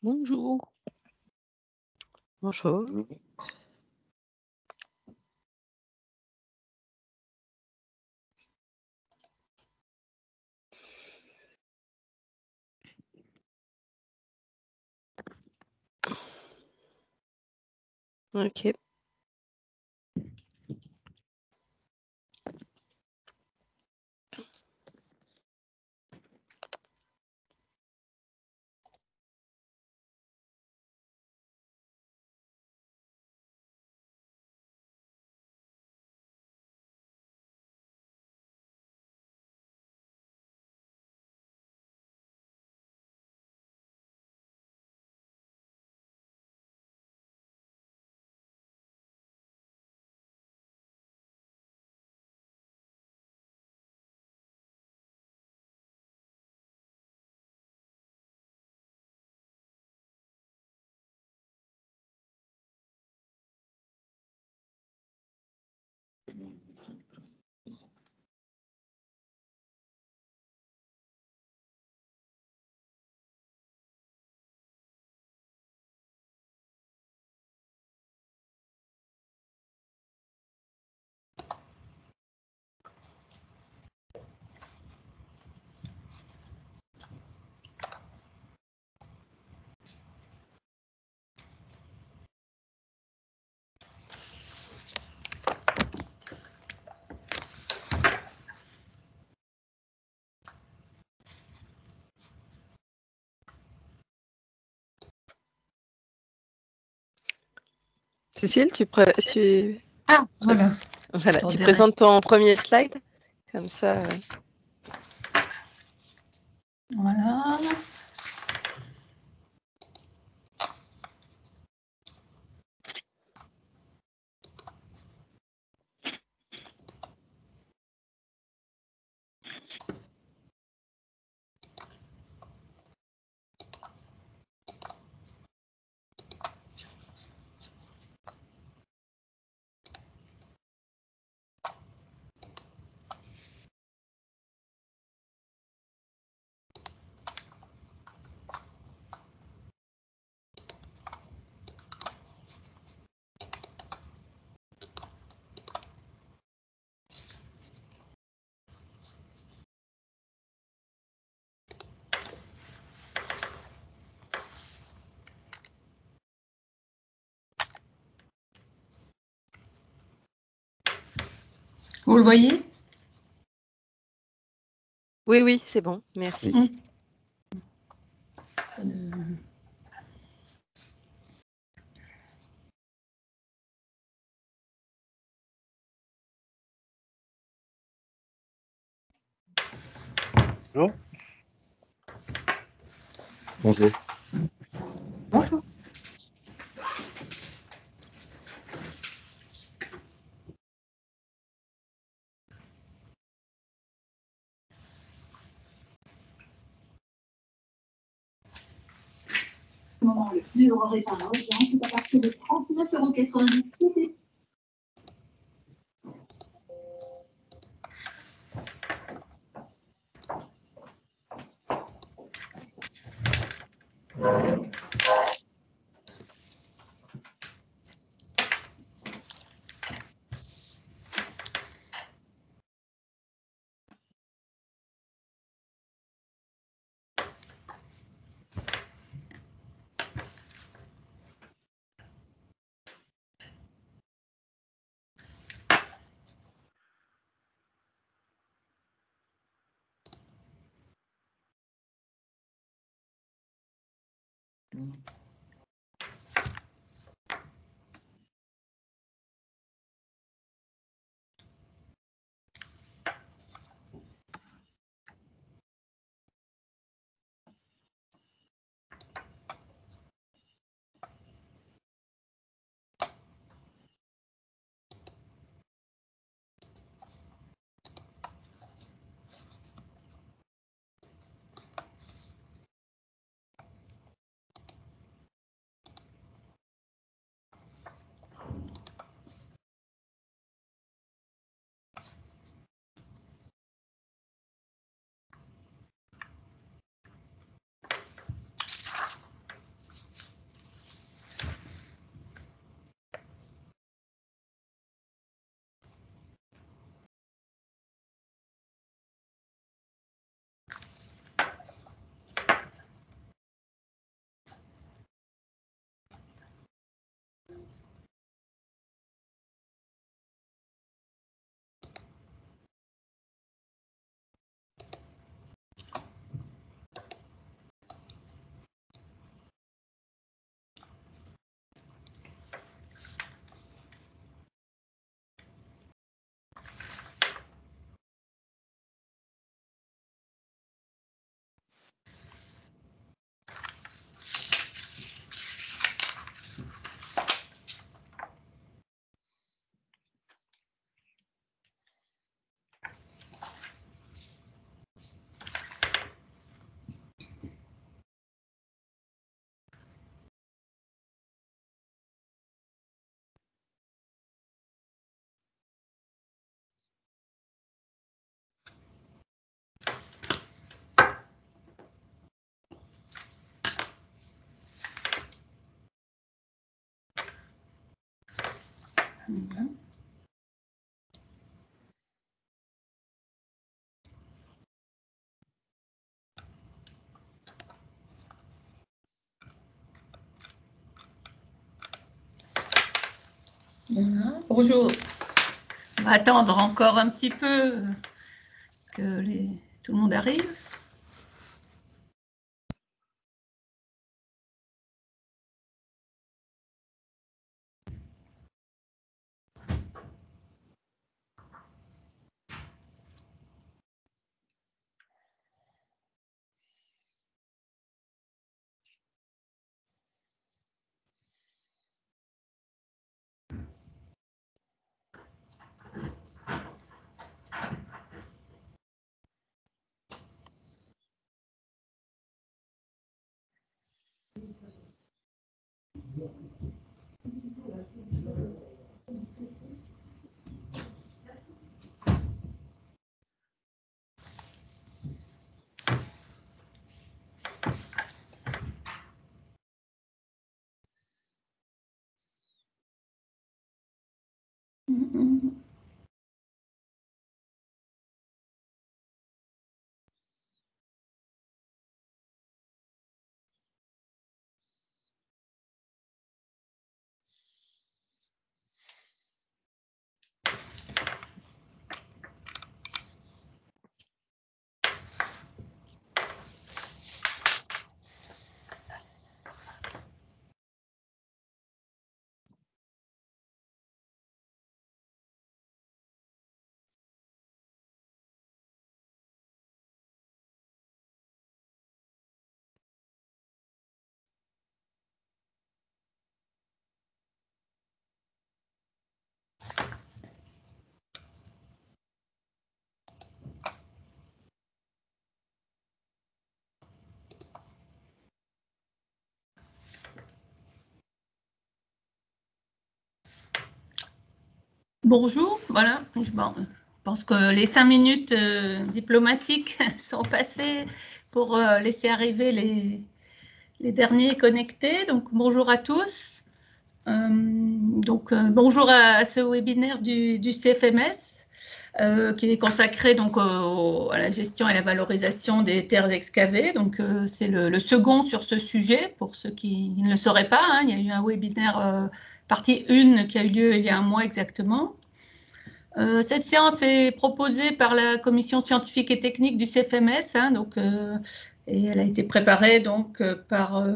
Bonjour. Bonjour. OK. Cécile, Ah, voilà. Voilà, tu présentes ton premier slide, comme ça. Voilà. Vous le voyez? Oui, oui, c'est bon, merci. Bonjour. Bonjour. Bonjour. Le moment le plus valorisant à l'audience est à partir de 39,90 €. Voilà. Voilà. Bonjour. On va attendre encore un petit peu que tout le monde arrive. Bonjour, voilà. Bon, je pense que les 5 minutes diplomatiques sont passées pour laisser arriver les derniers connectés. Donc, bonjour à tous. Bonjour à ce webinaire du CFMS qui est consacré donc à la gestion et la valorisation des terres excavées. Donc, c'est le second sur ce sujet pour ceux qui ne le sauraient pas. Hein. Il y a eu un webinaire partie 1 qui a eu lieu il y a un mois exactement. Cette séance est proposée par la commission scientifique et technique du CFMS, hein, et elle a été préparée donc, par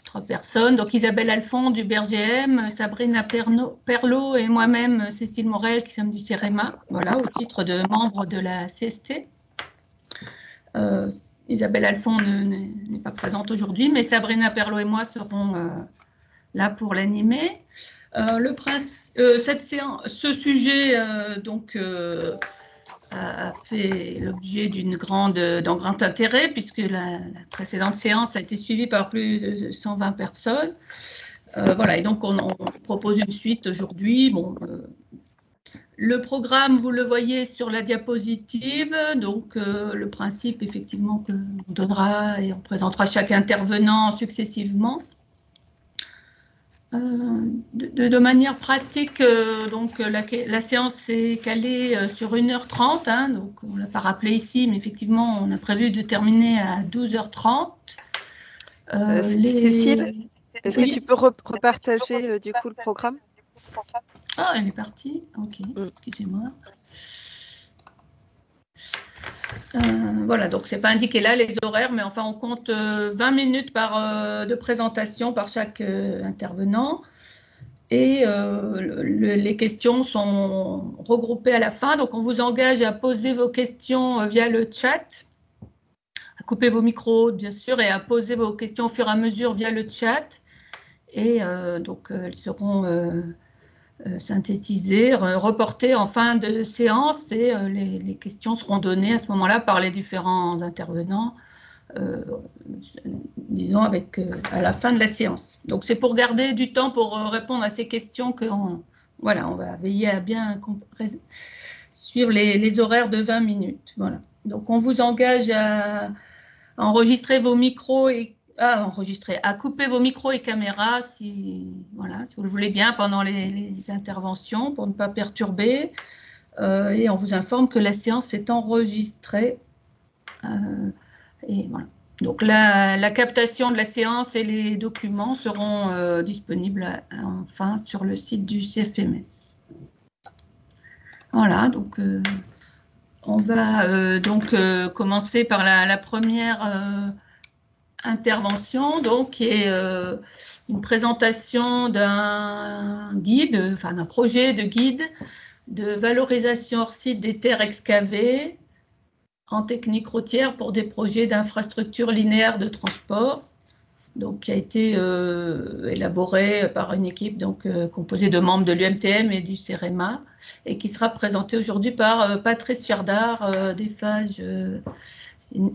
3 personnes, donc Isabelle Alphond du BRGM, Sabrina Perlot et moi-même, Cécile Morel, qui sommes du CEREMA, voilà, au titre de membre de la CST. Isabelle Alphond n'est pas présente aujourd'hui, mais Sabrina Perlot et moi serons là pour l'animer. Ce sujet a fait l'objet d'un grand intérêt puisque la précédente séance a été suivie par plus de 120 personnes. Voilà, et donc on propose une suite aujourd'hui. Bon, le programme, vous le voyez sur la diapositive. Donc le principe, effectivement, qu'on donnera et on présentera chaque intervenant successivement. De manière pratique, donc la séance est calée sur 1h30, hein, donc on ne l'a pas rappelé ici, mais effectivement, on a prévu de terminer à 12h30. Cécile, est-ce que tu peux repartager du coup le programme? Ah, elle est partie. Ok, excusez-moi. Voilà, donc c'est pas indiqué là les horaires, mais enfin on compte 20 minutes de présentation par chaque intervenant. Et les questions sont regroupées à la fin. Donc, on vous engage à poser vos questions via le chat, à couper vos micros, bien sûr, et à poser vos questions au fur et à mesure via le chat. Et donc, elles seront synthétisées, reportées en fin de séance et les questions seront données à ce moment-là par les différents intervenants. Disons à la fin de la séance. Donc c'est pour garder du temps pour répondre à ces questions qu'on voilà, on va veiller à bien suivre les horaires de 20 minutes. Voilà. Donc on vous engage à enregistrer vos micros et enregistrer, à couper vos micros et caméras si vous le voulez bien pendant les interventions pour ne pas perturber. Et on vous informe que la séance est enregistrée. Et voilà. Donc la captation de la séance et les documents seront disponibles enfin sur le site du CFMS. Voilà, donc on va commencer par la première intervention, donc qui est une présentation d'un guide, enfin d'un projet de guide de valorisation hors site des terres excavées en technique routière pour des projets d'infrastructures linéaires de transport, donc qui a été élaboré par une équipe composée de membres de l'UMTM et du CEREMA, et qui sera présenté aujourd'hui par Patrice Fiardard des phages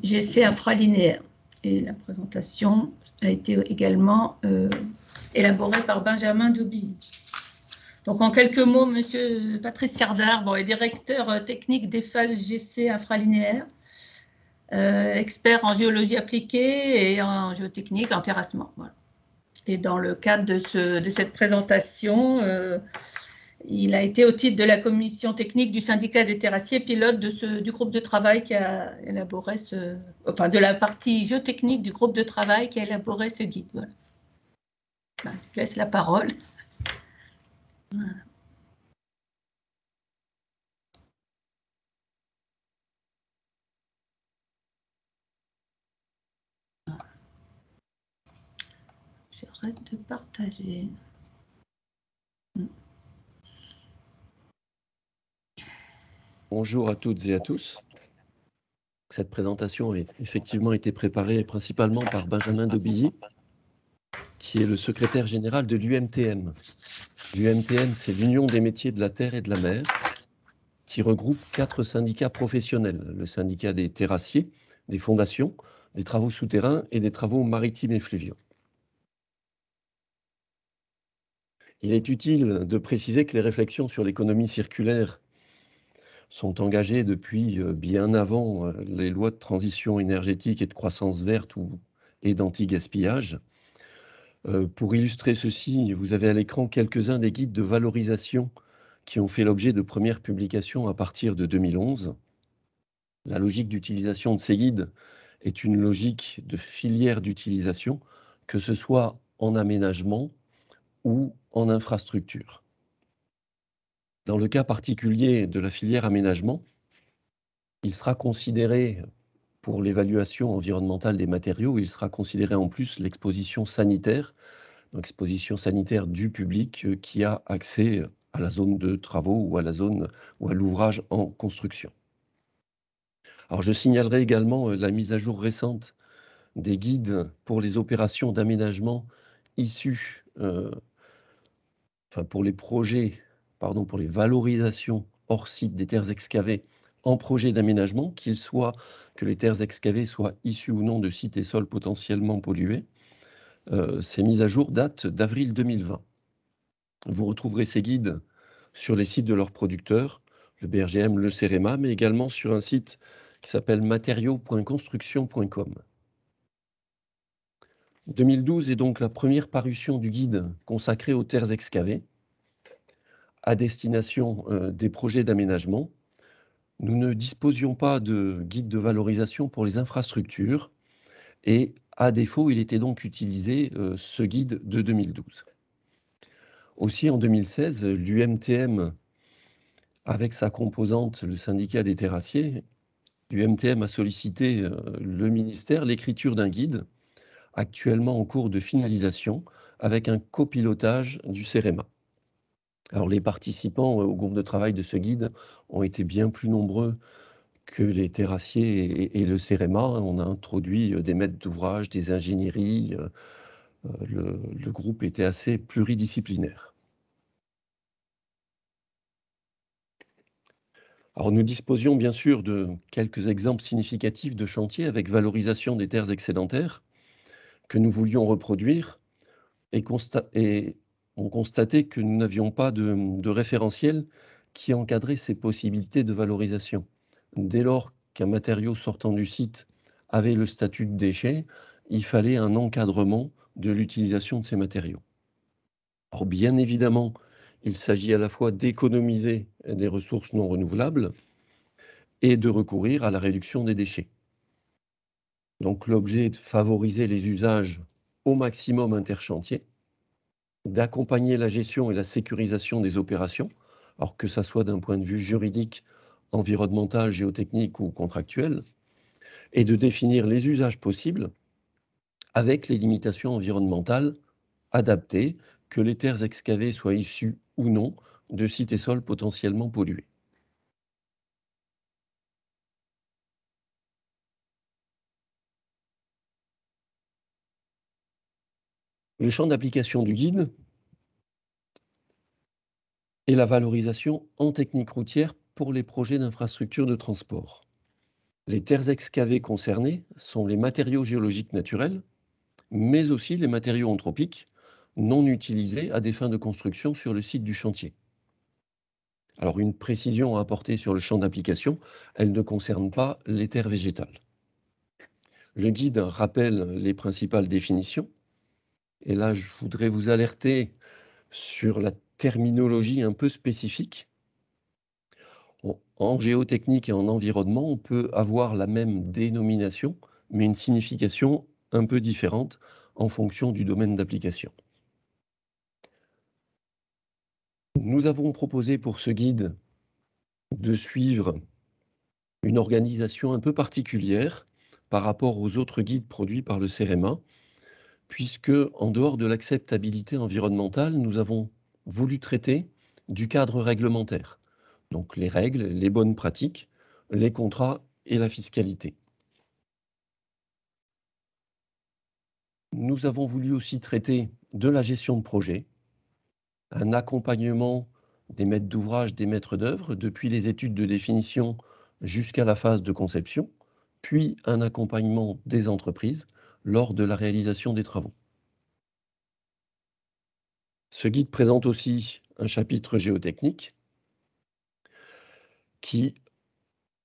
GC infralinéaire. Et la présentation a été également élaborée par Benjamin Doubilly. Donc, en quelques mots, Monsieur Patrice Fiardard est directeur technique des phages GC infralinéaire, expert en géologie appliquée et en géotechnique, en terrassement. Voilà. Et dans le cadre de cette présentation, il a été au titre de la commission technique du syndicat des terrassiers, pilote du groupe de travail qui a élaboré de la partie géotechnique du groupe de travail qui a élaboré ce guide. Voilà. Je laisse la parole. Voilà. J'arrête de partager. Bonjour à toutes et à tous. Cette présentation a effectivement été préparée principalement par Benjamin Doubilly, qui est le secrétaire général de l'UMTM. L'UMTM, c'est l'Union des métiers de la terre et de la mer, qui regroupe 4 syndicats professionnels. Le syndicat des terrassiers, des fondations, des travaux souterrains et des travaux maritimes et fluviaux. Il est utile de préciser que les réflexions sur l'économie circulaire sont engagées depuis bien avant les lois de transition énergétique et de croissance verte et d'anti-gaspillage. Pour illustrer ceci, vous avez à l'écran quelques-uns des guides de valorisation qui ont fait l'objet de premières publications à partir de 2011. La logique d'utilisation de ces guides est une logique de filière d'utilisation, que ce soit en aménagement ou en infrastructure. Dans le cas particulier de la filière aménagement, il sera considéré, pour l'évaluation environnementale des matériaux, il sera considéré en plus l'exposition sanitaire, donc exposition sanitaire du public qui a accès à la zone de travaux ou à la zone ou à l'ouvrage en construction. Alors je signalerai également la mise à jour récente des guides pour les opérations d'aménagement issus, pour les projets, pour les valorisations hors site des terres excavées en projet d'aménagement, que les terres excavées soient issues ou non de sites et sols potentiellement pollués. Ces mises à jour datent d'avril 2020. Vous retrouverez ces guides sur les sites de leurs producteurs, le BRGM, le CEREMA, mais également sur un site qui s'appelle matériaux.construction.com. 2012 est donc la première parution du guide consacré aux terres excavées à destination des projets d'aménagement. Nous ne disposions pas de guide de valorisation pour les infrastructures et à défaut, il était donc utilisé ce guide de 2012. Aussi en 2016, l'UMTM, avec sa composante, le syndicat des terrassiers, l'UMTM a sollicité le ministère l'écriture d'un guide actuellement en cours de finalisation avec un copilotage du CEREMA. Alors les participants au groupe de travail de ce guide ont été bien plus nombreux que les terrassiers et le CEREMA. On a introduit des maîtres d'ouvrage, des ingénieries. Le groupe était assez pluridisciplinaire. Alors nous disposions bien sûr de quelques exemples significatifs de chantiers avec valorisation des terres excédentaires que nous voulions reproduire et on constatait que nous n'avions pas de référentiel qui encadrait ces possibilités de valorisation. Dès lors qu'un matériau sortant du site avait le statut de déchet, il fallait un encadrement de l'utilisation de ces matériaux. Alors bien évidemment, il s'agit à la fois d'économiser des ressources non renouvelables et de recourir à la réduction des déchets. Donc l'objet est de favoriser les usages au maximum interchantiers, d'accompagner la gestion et la sécurisation des opérations, alors que ça soit d'un point de vue juridique, environnemental, géotechnique ou contractuel, et de définir les usages possibles avec les limitations environnementales adaptées, que les terres excavées soient issues ou non de sites et sols potentiellement pollués. Le champ d'application du guide est la valorisation en technique routière pour les projets d'infrastructures de transport. Les terres excavées concernées sont les matériaux géologiques naturels, mais aussi les matériaux anthropiques non utilisés à des fins de construction sur le site du chantier. Alors une précision à apporter sur le champ d'application, elle ne concerne pas les terres végétales. Le guide rappelle les principales définitions, et là je voudrais vous alerter sur la terminologie un peu spécifique. En géotechnique et en environnement, on peut avoir la même dénomination, mais une signification un peu différente en fonction du domaine d'application. Nous avons proposé pour ce guide de suivre une organisation un peu particulière par rapport aux autres guides produits par le CEREMA, puisque, en dehors de l'acceptabilité environnementale, nous avons voulu traiter du cadre réglementaire, donc les règles, les bonnes pratiques, les contrats et la fiscalité. Nous avons voulu aussi traiter de la gestion de projet, un accompagnement des maîtres d'ouvrage, des maîtres d'œuvre, depuis les études de définition jusqu'à la phase de conception, puis un accompagnement des entreprises lors de la réalisation des travaux. Ce guide présente aussi un chapitre géotechnique qui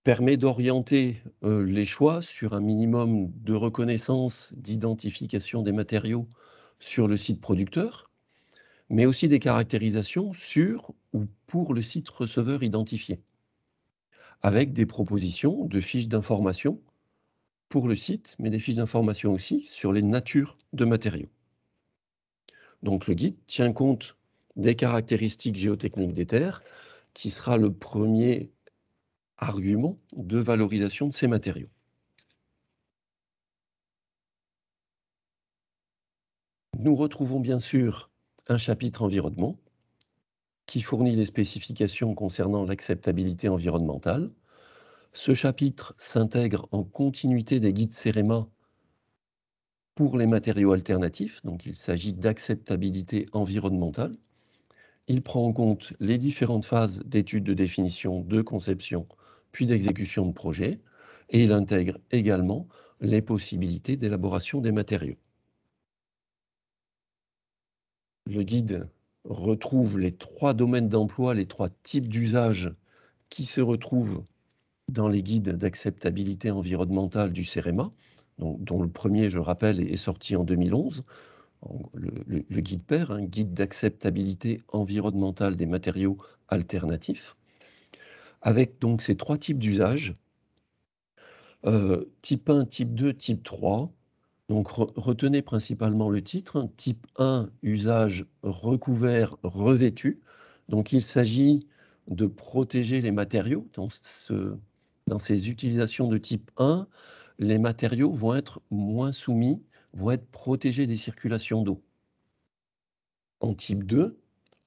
permet d'orienter les choix sur un minimum de reconnaissance, d'identification des matériaux sur le site producteur, mais aussi des caractérisations sur ou pour le site receveur identifié, avec des propositions de fiches d'information pour le site, mais des fiches d'information aussi sur les natures de matériaux. Donc le guide tient compte des caractéristiques géotechniques des terres, qui sera le premier argument de valorisation de ces matériaux. Nous retrouvons bien sûr un chapitre environnement qui fournit les spécifications concernant l'acceptabilité environnementale. Ce chapitre s'intègre en continuité des guides CEREMA pour les matériaux alternatifs, donc il s'agit d'acceptabilité environnementale. Il prend en compte les différentes phases d'études de définition, de conception, puis d'exécution de projet, et il intègre également les possibilités d'élaboration des matériaux. Le guide retrouve les 3 domaines d'emploi, les 3 types d'usages qui se retrouvent dans les guides d'acceptabilité environnementale du CEREMA, dont le premier, je rappelle, est sorti en 2011, le guide PER, un guide d'acceptabilité environnementale des matériaux alternatifs, avec donc ces 3 types d'usages, type 1, type 2, type 3. Donc retenez principalement le titre, hein, type 1, usage recouvert, revêtu. Donc il s'agit de protéger les matériaux. Dans ces utilisations de type 1, les matériaux vont être moins soumis, vont être protégés des circulations d'eau. En type 2,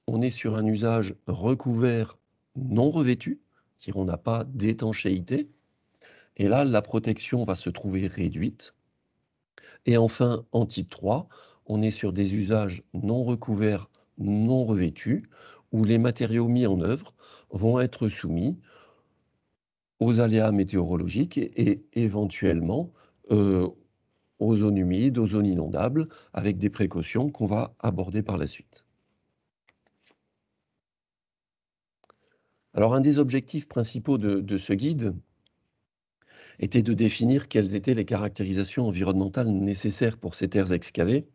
on est sur un usage recouvert non revêtu, c'est-à-dire on n'a pas d'étanchéité. Et là, la protection va se trouver réduite. Et enfin, en type 3, on est sur des usages non recouverts, non revêtus, où les matériaux mis en œuvre vont être soumis aux aléas météorologiques et éventuellement aux zones humides, aux zones inondables, avec des précautions qu'on va aborder par la suite. Alors, un des objectifs principaux de ce guide était de définir quelles étaient les caractérisations environnementales nécessaires pour ces terres excavées.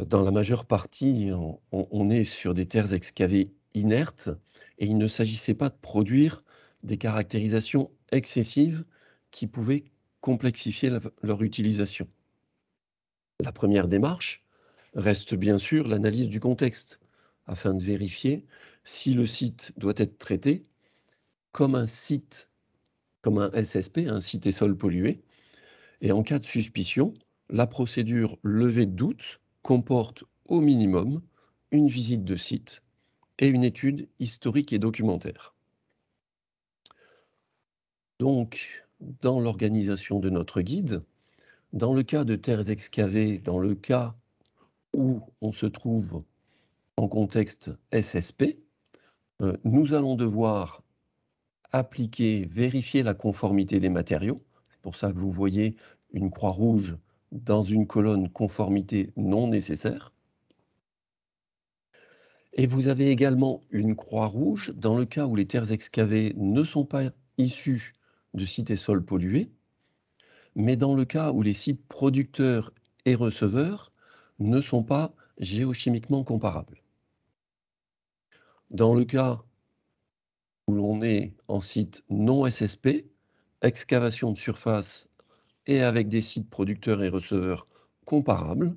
Dans la majeure partie, on est sur des terres excavées inertes et il ne s'agissait pas de produire des caractérisations excessives qui pouvaient complexifier leur utilisation. La première démarche reste bien sûr l'analyse du contexte, afin de vérifier si le site doit être traité comme un site, comme un SSP, un site et sol pollué. Et en cas de suspicion, la procédure levée de doute comporte au minimum une visite de site et une étude historique et documentaire. Donc, dans l'organisation de notre guide, dans le cas de terres excavées, dans le cas où on se trouve en contexte SSP, nous allons devoir appliquer, vérifier la conformité des matériaux. C'est pour ça que vous voyez une croix rouge dans une colonne conformité non nécessaire. Et vous avez également une croix rouge dans le cas où les terres excavées ne sont pas issues de sites et sols pollués, mais dans le cas où les sites producteurs et receveurs ne sont pas géochimiquement comparables. Dans le cas où l'on est en site non SSP, excavation de surface et avec des sites producteurs et receveurs comparables,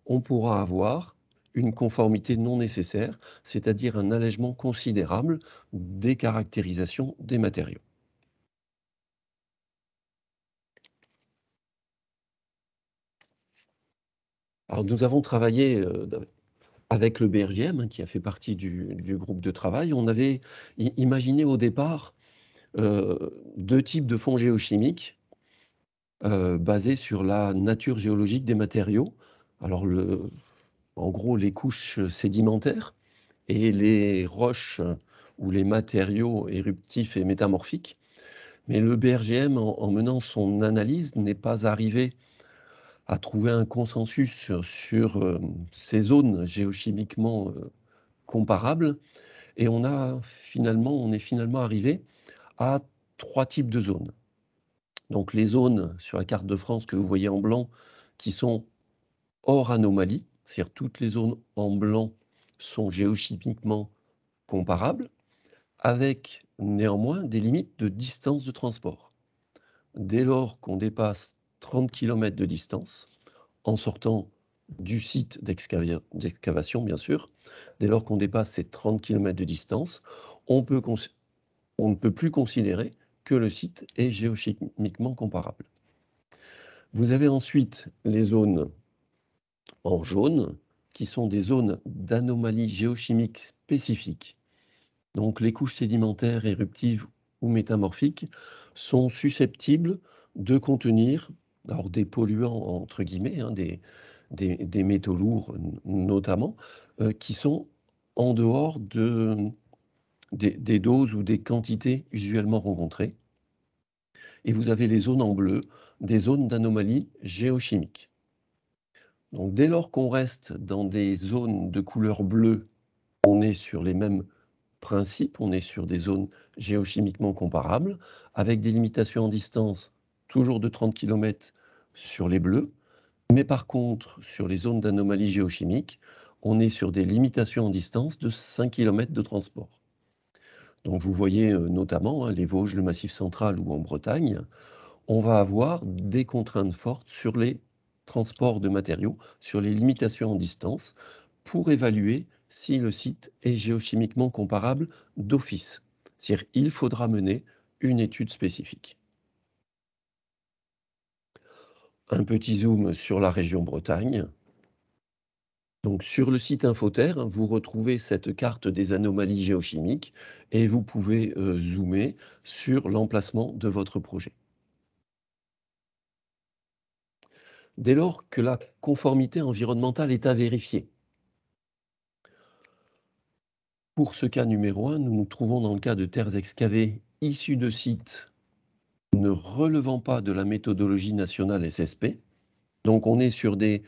on pourra avoir une conformité non nécessaire, c'est-à-dire un allègement considérable des caractérisations des matériaux. Alors nous avons travaillé avec le BRGM, qui a fait partie du groupe de travail. On avait imaginé au départ 2 types de fonds géochimiques basés sur la nature géologique des matériaux. Alors en gros, les couches sédimentaires et les roches ou les matériaux éruptifs et métamorphiques. Mais le BRGM, en menant son analyse, n'est pas arrivé à trouver un consensus sur ces zones géochimiquement comparables. Et on est finalement arrivé à 3 types de zones. Donc les zones sur la carte de France que vous voyez en blanc, qui sont hors anomalie, c'est-à-dire toutes les zones en blanc sont géochimiquement comparables, avec néanmoins des limites de distance de transport. Dès lors qu'on dépasse 30 km de distance, en sortant du site d'excavation, bien sûr, dès lors qu'on dépasse ces 30 km de distance, on ne peut plus considérer que le site est géochimiquement comparable. Vous avez ensuite les zones en jaune, qui sont des zones d'anomalies géochimiques spécifiques. Donc les couches sédimentaires, éruptives ou métamorphiques sont susceptibles de contenir alors des polluants, entre guillemets, hein, des métaux lourds notamment, qui sont en dehors des doses ou des quantités usuellement rencontrées. Et vous avez les zones en bleu, des zones d'anomalies géochimiques. Donc dès lors qu'on reste dans des zones de couleur bleue, on est sur les mêmes principes, on est sur des zones géochimiquement comparables, avec des limitations en distance toujours de 30 km sur les bleus, mais par contre, sur les zones d'anomalies géochimiques, on est sur des limitations en distance de 5 km de transport. Donc vous voyez notamment les Vosges, le Massif central ou en Bretagne, on va avoir des contraintes fortes sur les transports de matériaux, sur les limitations en distance, pour évaluer si le site est géochimiquement comparable d'office. C'est-à-dire qu'il faudra mener une étude spécifique. Un petit zoom sur la région Bretagne. Donc sur le site Infoterre, vous retrouvez cette carte des anomalies géochimiques et vous pouvez zoomer sur l'emplacement de votre projet. Dès lors que la conformité environnementale est à vérifier, pour ce cas numéro 1, nous nous trouvons dans le cas de terres excavées issues de sites ne relevant pas de la méthodologie nationale SSP. Donc on est sur des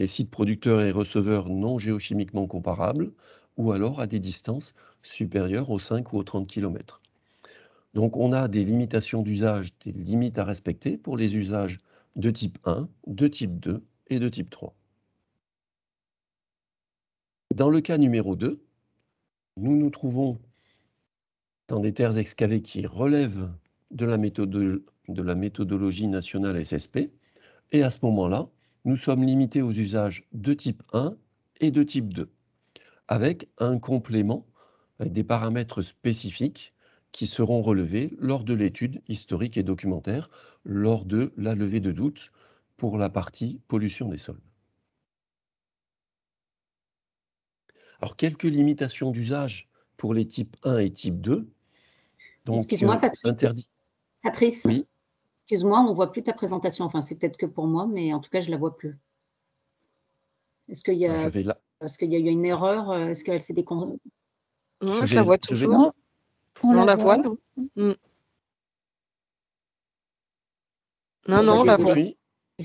sites producteurs et receveurs non géochimiquement comparables, ou alors à des distances supérieures aux 5 ou aux 30 km. Donc, on a des limitations d'usage, des limites à respecter pour les usages de type 1, de type 2 et de type 3. Dans le cas numéro 2, nous nous trouvons dans des terres excavées qui relèvent de la méthodologie nationale SSP, et à ce moment-là, nous sommes limités aux usages de type 1 et de type 2, avec un complément, avec des paramètres spécifiques qui seront relevés lors de l'étude historique et documentaire, lors de la levée de doute pour la partie pollution des sols. Alors, quelques limitations d'usage pour les types 1 et type 2. Donc, excuse-moi, interdit. Patrice, oui. Excuse-moi, on ne voit plus ta présentation. Enfin, c'est peut-être que pour moi, mais en tout cas, je ne la vois plus. Est-ce qu'il y a, eu une erreur? Est-ce qu'elle s'est Non, je la vois toujours. Non, on la voit, nous. Non, on la voit.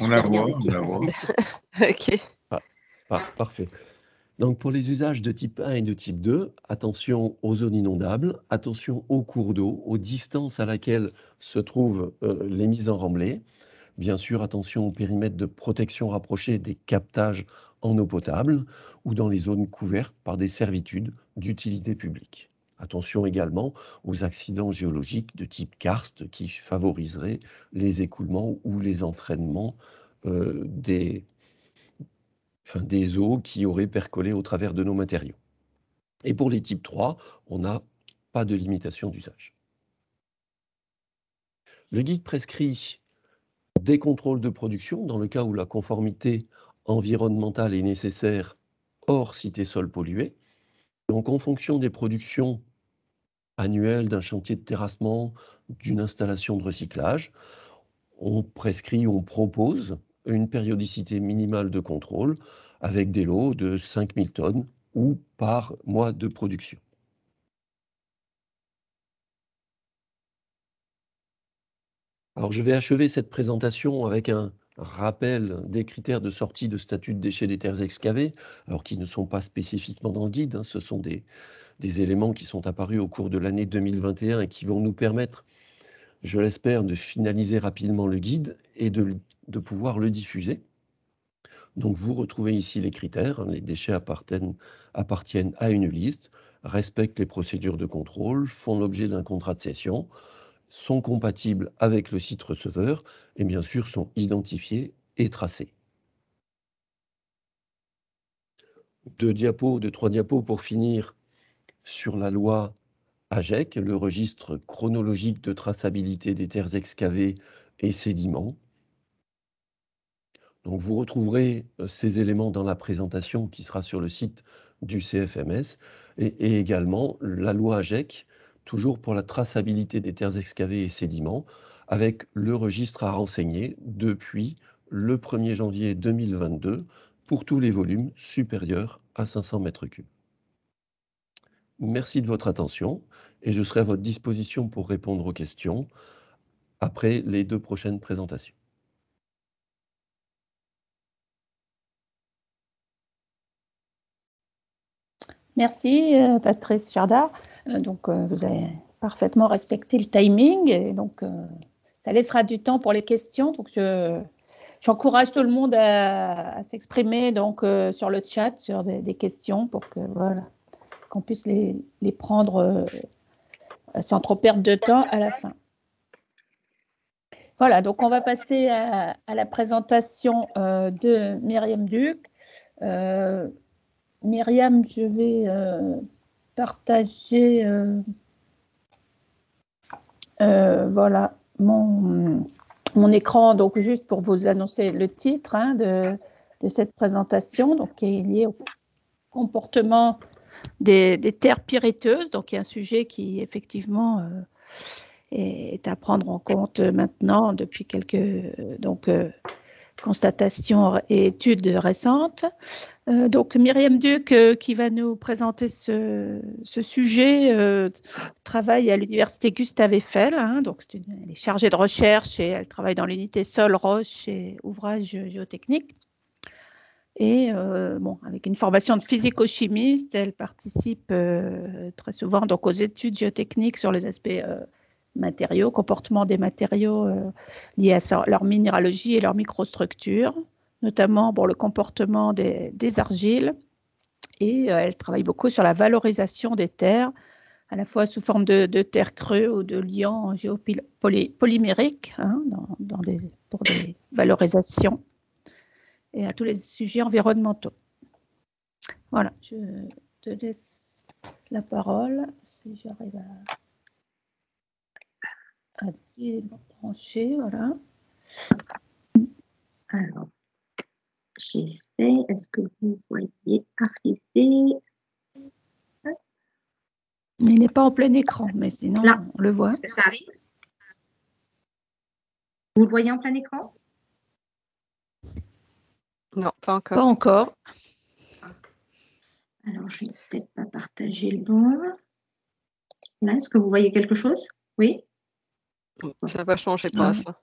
On la voit, on la voit. Ok. Parfait. Donc, pour les usages de type 1 et de type 2, attention aux zones inondables, attention aux cours d'eau, aux distances à laquelle se trouvent les mises en remblai. Bien sûr, attention au périmètre de protection rapproché des captages en eau potable ou dans les zones couvertes par des servitudes d'utilité publique. Attention également aux accidents géologiques de type karst qui favoriseraient les écoulements ou les entraînements des eaux qui auraient percolé au travers de nos matériaux. Et pour les types 3, on n'a pas de limitation d'usage. Le guide prescrit des contrôles de production dans le cas où la conformité environnementale est nécessaire hors cité sol pollué. Donc en fonction des productions annuelles d'un chantier de terrassement, d'une installation de recyclage, on prescrit, on propose une périodicité minimale de contrôle avec des lots de 5000 tonnes ou par mois de production. Alors je vais achever cette présentation avec un rappel des critères de sortie de statut de déchets des terres excavées, alors qui ne sont pas spécifiquement dans le guide, hein, ce sont des éléments qui sont apparus au cours de l'année 2021 et qui vont nous permettre, je l'espère, de finaliser rapidement le guide et de pouvoir le diffuser. Donc vous retrouvez ici les critères, hein, les déchets appartiennent à une liste, respectent les procédures de contrôle, font l'objet d'un contrat de cession, sont compatibles avec le site receveur et bien sûr sont identifiés et tracés. 2 diapos, 3 diapos pour finir sur la loi AGEC, le registre chronologique de traçabilité des terres excavées et sédiments. Donc vous retrouverez ces éléments dans la présentation qui sera sur le site du CFMS et également la loi AGEC, toujours pour la traçabilité des terres excavées et sédiments, avec le registre à renseigner depuis le 1er janvier 2022 pour tous les volumes supérieurs à 500 mètres cubes. Merci de votre attention et je serai à votre disposition pour répondre aux questions après les 2 prochaines présentations. Merci Patrice Chardard. Donc vous avez parfaitement respecté le timing et donc ça laissera du temps pour les questions. Donc j'encourage tout le monde à s'exprimer donc sur le chat sur des questions pour que voilà qu'on puisse les prendre sans trop perdre de temps à la fin. Voilà, donc on va passer à la présentation de Myriam Duc. Myriam, je vais partager voilà, mon écran, donc juste pour vous annoncer le titre hein, de cette présentation, donc, qui est lié au comportement des terres pyréteuses, donc il y a un sujet qui effectivement est à prendre en compte maintenant depuis quelques constatations et études récentes. Donc Myriam Duc qui va nous présenter ce sujet travaille à l'université Gustave Eiffel, hein, donc elle est chargée de recherche et elle travaille dans l'unité sol, roche et ouvrages géotechniques. Et avec une formation de physico-chimiste, elle participe très souvent donc, aux études géotechniques sur les aspects matériaux, comportement des matériaux liés à leur minéralogie et leur microstructure, notamment le comportement des argiles. Et elle travaille beaucoup sur la valorisation des terres, à la fois sous forme de terre creux ou de liants géopolymériques, hein, pour des valorisations, et à tous les sujets environnementaux. Voilà, je te laisse la parole, si j'arrive à débrancher, voilà. Alors, j'essaie, est-ce que vous voyez arriver? Mais il n'est pas en plein écran, mais sinon, là, on le voit. Est-ce que ça arrive? Vous le voyez en plein écran? Non, pas encore. Pas encore. Alors, je ne vais peut-être pas partager le bon. Là, est-ce que vous voyez quelque chose? Oui? Ça va changer pour la fin.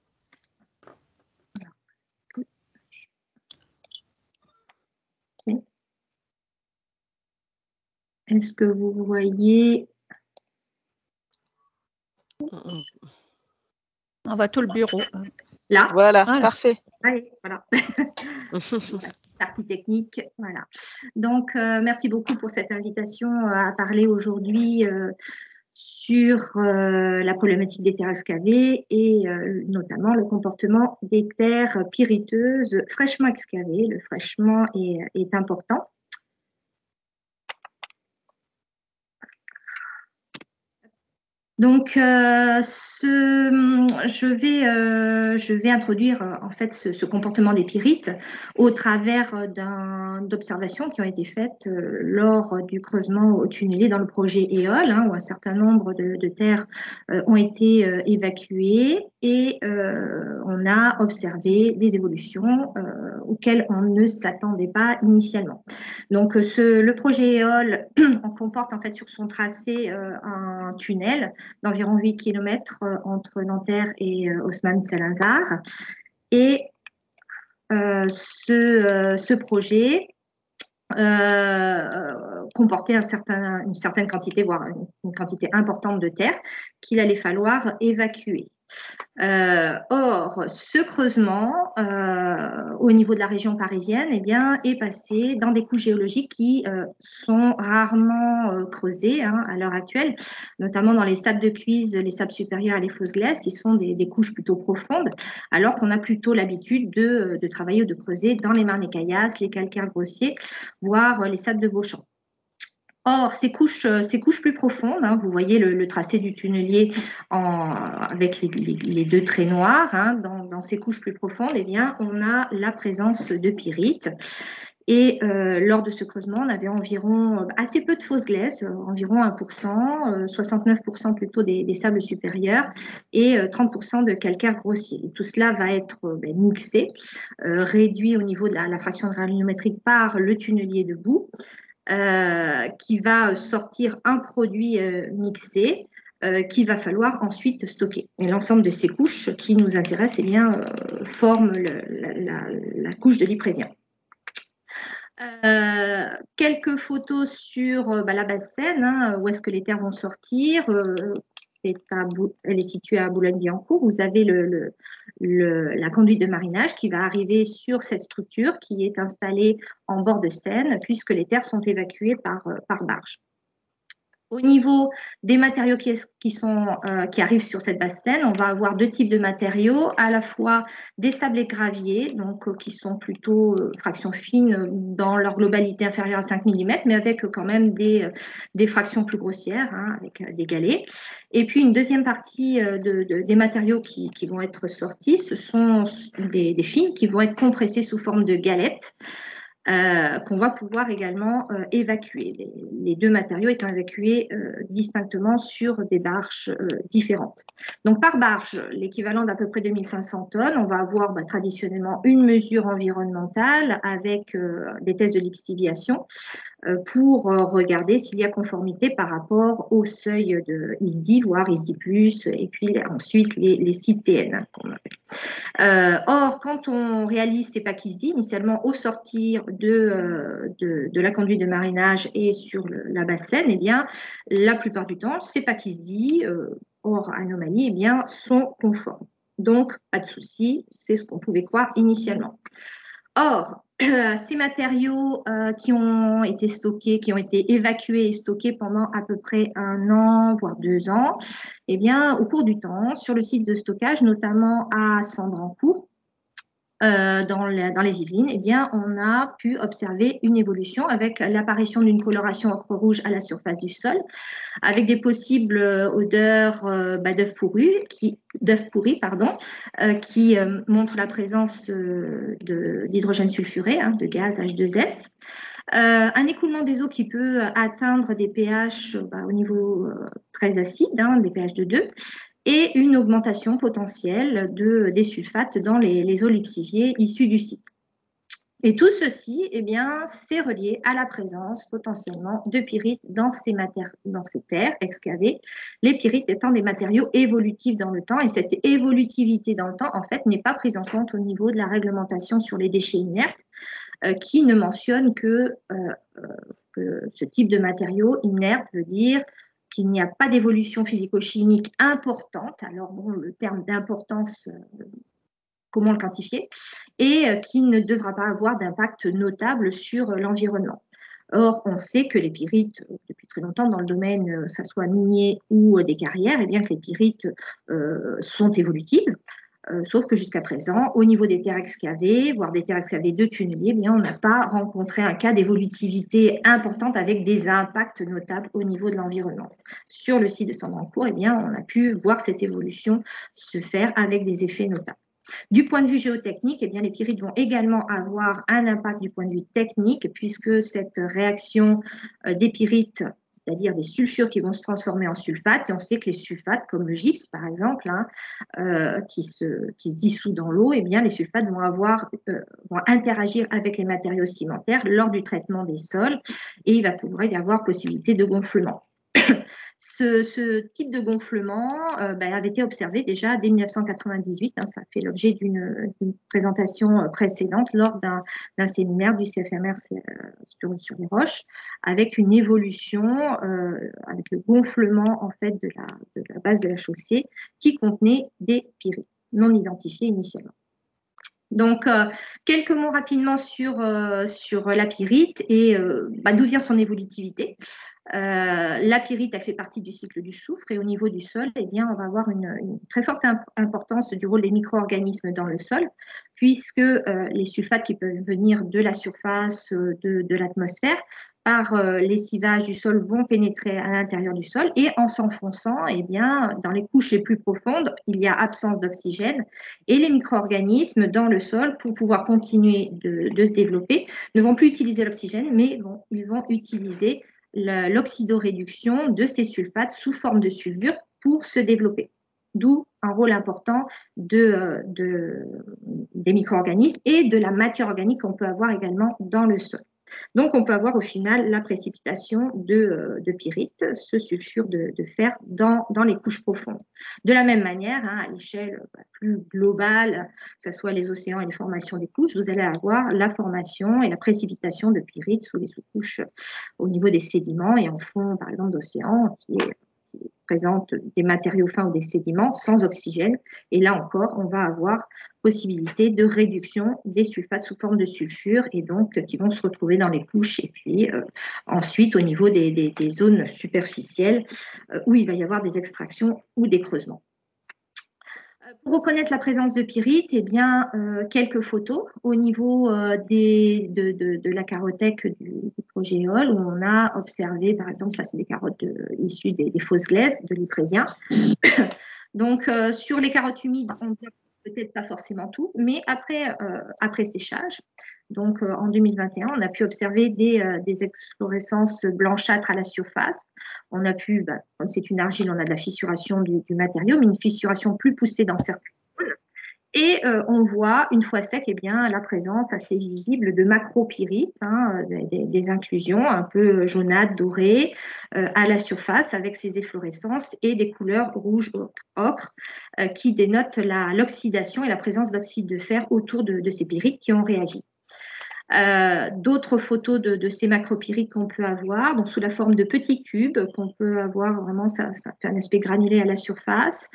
Est-ce que vous voyez? On va tout le bureau. Là? Voilà, parfait. Allez, voilà. Partie technique, voilà. Donc, merci beaucoup pour cette invitation à parler aujourd'hui sur la problématique des terres excavées et notamment le comportement des terres pyriteuses fraîchement excavées. Le fraîchement est important. Donc, je vais introduire en fait ce comportement des pyrites au travers d'observations qui ont été faites lors du creusement au tunnelier dans le projet EOL, hein, où un certain nombre de terres ont été évacuées et on a observé des évolutions auxquelles on ne s'attendait pas initialement. Donc, le projet EOL comporte en fait sur son tracé un tunnel d'environ 8 km entre Nanterre et Haussmann-Saint-Lazare. Et ce projet comportait une certaine quantité, voire une quantité importante de terre qu'il allait falloir évacuer. Or, ce creusement au niveau de la région parisienne est passé dans des couches géologiques qui sont rarement creusées à l'heure actuelle, notamment dans les sables de cuise, les sables supérieurs et les fausses glaces, qui sont des couches plutôt profondes, alors qu'on a plutôt l'habitude de travailler ou de creuser dans les marnes et caillasses, les calcaires grossiers, voire les sables de Beauchamp. Or, ces couches plus profondes, hein, vous voyez le tracé du tunnelier avec les deux traits noirs, hein, dans ces couches plus profondes, on a la présence de pyrites. Et lors de ce creusement, on avait environ assez peu de fausses glaces, environ 1%, 69% plutôt des sables supérieurs et 30% de calcaire grossier. Et tout cela va être mixé, réduit au niveau de la fraction granulométrique par le tunnelier de boue. Qui va sortir un produit mixé qu'il va falloir ensuite stocker. Et l'ensemble de ces couches qui nous intéressent forment la couche de l'Yprésien. Quelques photos sur la basse Seine, hein, où est-ce que les terres vont sortir. Elle est située à Boulogne-Billancourt. Vous avez la conduite de marinage qui va arriver sur cette structure qui est installée en bord de Seine, puisque les terres sont évacuées par barge. Au niveau des matériaux qui arrivent sur cette basse Seine, on va avoir deux types de matériaux, à la fois des sablés graviers, donc qui sont plutôt fractions fines dans leur globalité inférieure à 5 mm, mais avec quand même des fractions plus grossières, hein, avec des galets. Et puis une deuxième partie des matériaux qui vont être sortis, ce sont des fines qui vont être compressées sous forme de galettes. Qu'on va pouvoir également évacuer. Les deux matériaux étant évacués distinctement sur des barges différentes. Donc par barge, l'équivalent d'à peu près 2500 tonnes, on va avoir traditionnellement une mesure environnementale avec des tests de lixiviation pour regarder s'il y a conformité par rapport au seuil de ISDI, voire ISDI+, et puis ensuite les sites TN. Or, quand on réalise ces packs ISDI, initialement au sortir de la conduite de marinage et sur la basse Seine, la plupart du temps, ces packs ISDI hors anomalie, eh bien, sont conformes. Donc, pas de souci, c'est ce qu'on pouvait croire initialement. Or, ces matériaux qui ont été stockés, qui ont été évacués et stockés pendant à peu près 1 an, voire 2 ans, eh bien, au cours du temps, sur le site de stockage, notamment à Sandrancourt, dans les Yvelines, eh bien, on a pu observer une évolution avec l'apparition d'une coloration ocre-rouge à la surface du sol, avec des possibles odeurs d'œufs pourris, qui montrent la présence d'hydrogène sulfuré, de gaz H2S. Un écoulement des eaux qui peut atteindre des pH au niveau très acide, des pH de 2, et une augmentation potentielle des sulfates dans les eaux lixiviées issues du site. Et tout ceci, eh bien, c'est relié à la présence potentiellement de pyrites dans ces terres excavées, les pyrites étant des matériaux évolutifs dans le temps, et cette évolutivité dans le temps, en fait, n'est pas prise en compte au niveau de la réglementation sur les déchets inertes, qui ne mentionne que ce type de matériaux inertes veut dire qu'il n'y a pas d'évolution physico-chimique importante. Alors, bon, le terme d'importance, comment le quantifier? Et qui ne devra pas avoir d'impact notable sur l'environnement. Or, on sait que les pyrites, depuis très longtemps dans le domaine, que ce soit minier ou des carrières, eh bien que les pyrites sont évolutives. Sauf que jusqu'à présent, au niveau des terres excavées, voire des terres excavées de tunneliers, eh bien, on n'a pas rencontré un cas d'évolutivité importante avec des impacts notables au niveau de l'environnement. Sur le site de Sandrancourt, eh bien, on a pu voir cette évolution se faire avec des effets notables. Du point de vue géotechnique, eh bien, les pyrites vont également avoir un impact du point de vue technique, puisque cette réaction des pyrites, c'est-à-dire des sulfures qui vont se transformer en sulfates, et on sait que les sulfates, comme le gypse par exemple, qui se dissout dans l'eau, eh bien, les sulfates vont interagir avec les matériaux cimentaires lors du traitement des sols, et il va pouvoir y avoir possibilité de gonflement. Ce type de gonflement avait été observé déjà dès 1998. Ça fait l'objet d'une présentation précédente lors d'un séminaire du CFMR sur les roches, avec une évolution, avec le gonflement en fait de la base de la chaussée qui contenait des pyrites non identifiés initialement. Donc, quelques mots rapidement sur la pyrite et d'où vient son évolutivité. La pyrite, elle fait partie du cycle du soufre, et au niveau du sol, eh bien, on va avoir une très forte importance du rôle des micro-organismes dans le sol, puisque les sulfates qui peuvent venir de la surface de l'atmosphère, par lessivage du sol, vont pénétrer à l'intérieur du sol, et en s'enfonçant, eh bien, dans les couches les plus profondes, il y a absence d'oxygène, et les micro-organismes dans le sol, pour pouvoir continuer de se développer, ne vont plus utiliser l'oxygène, mais ils vont utiliser l'oxydoréduction de ces sulfates sous forme de sulfure pour se développer. D'où un rôle important des micro-organismes et de la matière organique qu'on peut avoir également dans le sol. Donc, on peut avoir au final la précipitation de pyrite, ce sulfure de fer, dans les couches profondes. De la même manière, à l'échelle plus globale, que ce soit les océans et les formations des couches, vous allez avoir la formation et la précipitation de pyrite sous les sous-couches au niveau des sédiments et en fond, par exemple, d'océan, qui présente des matériaux fins ou des sédiments sans oxygène. Et là encore, on va avoir possibilité de réduction des sulfates sous forme de sulfure, et donc qui vont se retrouver dans les couches, et puis ensuite au niveau des zones superficielles où il va y avoir des extractions ou des creusements. Pour reconnaître la présence de pyrite, eh bien, quelques photos au niveau de la carothèque du projet EOL, où on a observé, par exemple, ça c'est des carottes issues des fosses glaises de l'Yprésien. Donc, sur les carottes humides, on voit peut-être pas forcément tout, mais après séchage, donc en 2021, on a pu observer des exclorescences blanchâtres à la surface. On a pu, comme c'est une argile, on a de la fissuration du matériau, mais une fissuration plus poussée dans certaines zones. Et on voit, une fois sec, eh bien, la présence assez visible de macropyrites, des inclusions un peu jaunâtres, dorées, à la surface, avec ces efflorescences et des couleurs rouge ocre qui dénotent l'oxydation et la présence d'oxyde de fer autour de ces pyrites qui ont réagi. D'autres photos de ces macropyrites qu'on peut avoir, donc sous la forme de petits cubes qu'on peut avoir, vraiment ça fait un aspect granulé à la surface,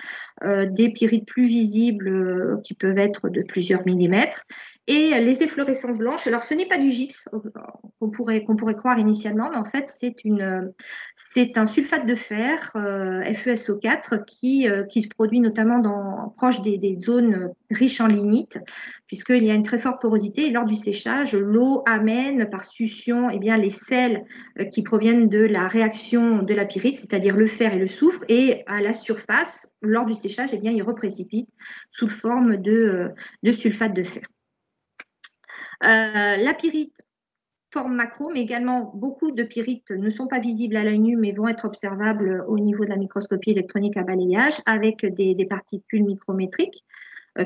des pyrites plus visibles qui peuvent être de plusieurs millimètres, et les efflorescences blanches. Alors ce n'est pas du gypse qu'on pourrait croire initialement, mais en fait c'est un sulfate de fer, FeSO4, qui se produit notamment proche des zones riches en lignite, puisqu'il y a une très forte porosité, et lors du séchage, l'eau amène par succion les sels qui proviennent de la réaction de la pyrite, c'est-à-dire le fer et le soufre, et à la surface, lors du séchage, ils reprécipitent sous forme de sulfate de fer. La pyrite, forme macro, mais également beaucoup de pyrites ne sont pas visibles à l'œil nu, mais vont être observables au niveau de la microscopie électronique à balayage avec des particules micrométriques,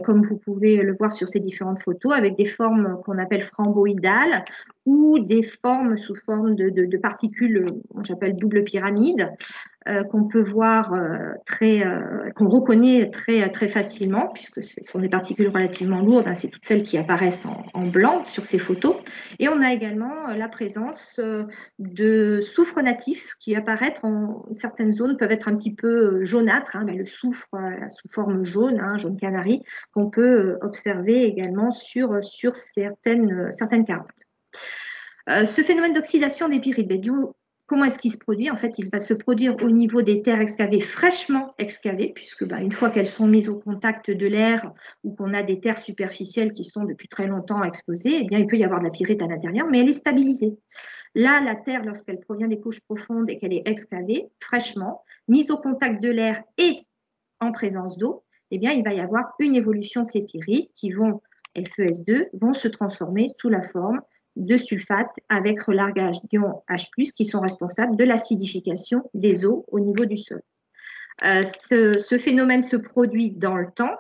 comme vous pouvez le voir sur ces différentes photos, avec des formes qu'on appelle framboïdales ou des formes sous forme de particules, j'appelle double pyramide, qu'on peut voir qu'on reconnaît très facilement, puisque ce sont des particules relativement lourdes, c'est toutes celles qui apparaissent en blanc sur ces photos. Et on a également la présence de soufre natif qui apparaît en certaines zones, peuvent être un petit peu jaunâtres, le soufre sous forme jaune, jaune canari, qu'on peut observer également sur certaines carottes. Ce phénomène d'oxydation des pyrites, comment est-ce qu'il se produit? En fait, il va se produire au niveau des terres excavées, fraîchement excavées, puisque une fois qu'elles sont mises au contact de l'air ou qu'on a des terres superficielles qui sont depuis très longtemps exposées, il peut y avoir de la pyrite à l'intérieur, mais elle est stabilisée. Là, la terre, lorsqu'elle provient des couches profondes et qu'elle est excavée fraîchement, mise au contact de l'air et en présence d'eau, il va y avoir une évolution de ces pyrites qui vont, FeS2, vont se transformer sous la forme de sulfate avec relargage d'ions H+, qui sont responsables de l'acidification des eaux au niveau du sol. Ce phénomène se produit dans le temps.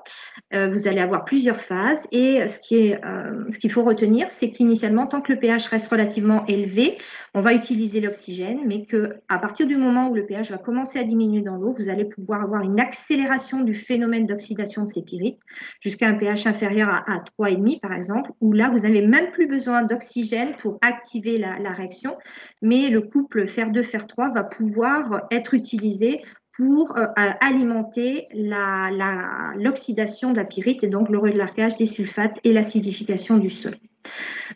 Vous allez avoir plusieurs phases, et ce qu'il faut retenir, c'est qu'initialement, tant que le pH reste relativement élevé, on va utiliser l'oxygène, mais qu'à partir du moment où le pH va commencer à diminuer dans l'eau, vous allez pouvoir avoir une accélération du phénomène d'oxydation de ces pyrites jusqu'à un pH inférieur à 3,5 par exemple, où là, vous n'avez même plus besoin d'oxygène pour activer la réaction, mais le couple fer2, fer3 va pouvoir être utilisé pour alimenter l'oxydation de la pyrite et donc le relargage des sulfates et l'acidification du sol.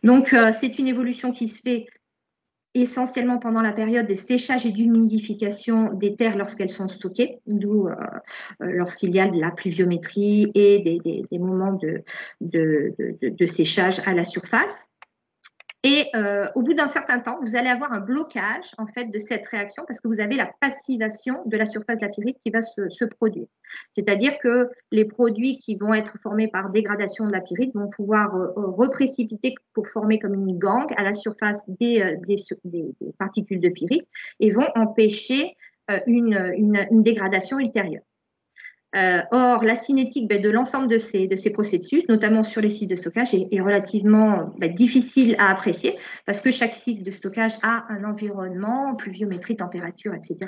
Donc, c'est une évolution qui se fait essentiellement pendant la période de séchage et d'humidification des terres lorsqu'elles sont stockées, d'où lorsqu'il y a de la pluviométrie et des moments de séchage à la surface. Et au bout d'un certain temps, vous allez avoir un blocage en fait de cette réaction parce que vous avez la passivation de la surface de la pyrite qui va se produire. C'est-à-dire que les produits qui vont être formés par dégradation de la pyrite vont pouvoir reprécipiter pour former comme une gangue à la surface des particules de pyrite et vont empêcher une dégradation ultérieure. Or, la cinétique de l'ensemble de ces processus, notamment sur les sites de stockage, est relativement difficile à apprécier parce que chaque site de stockage a un environnement, pluviométrie, température, etc.,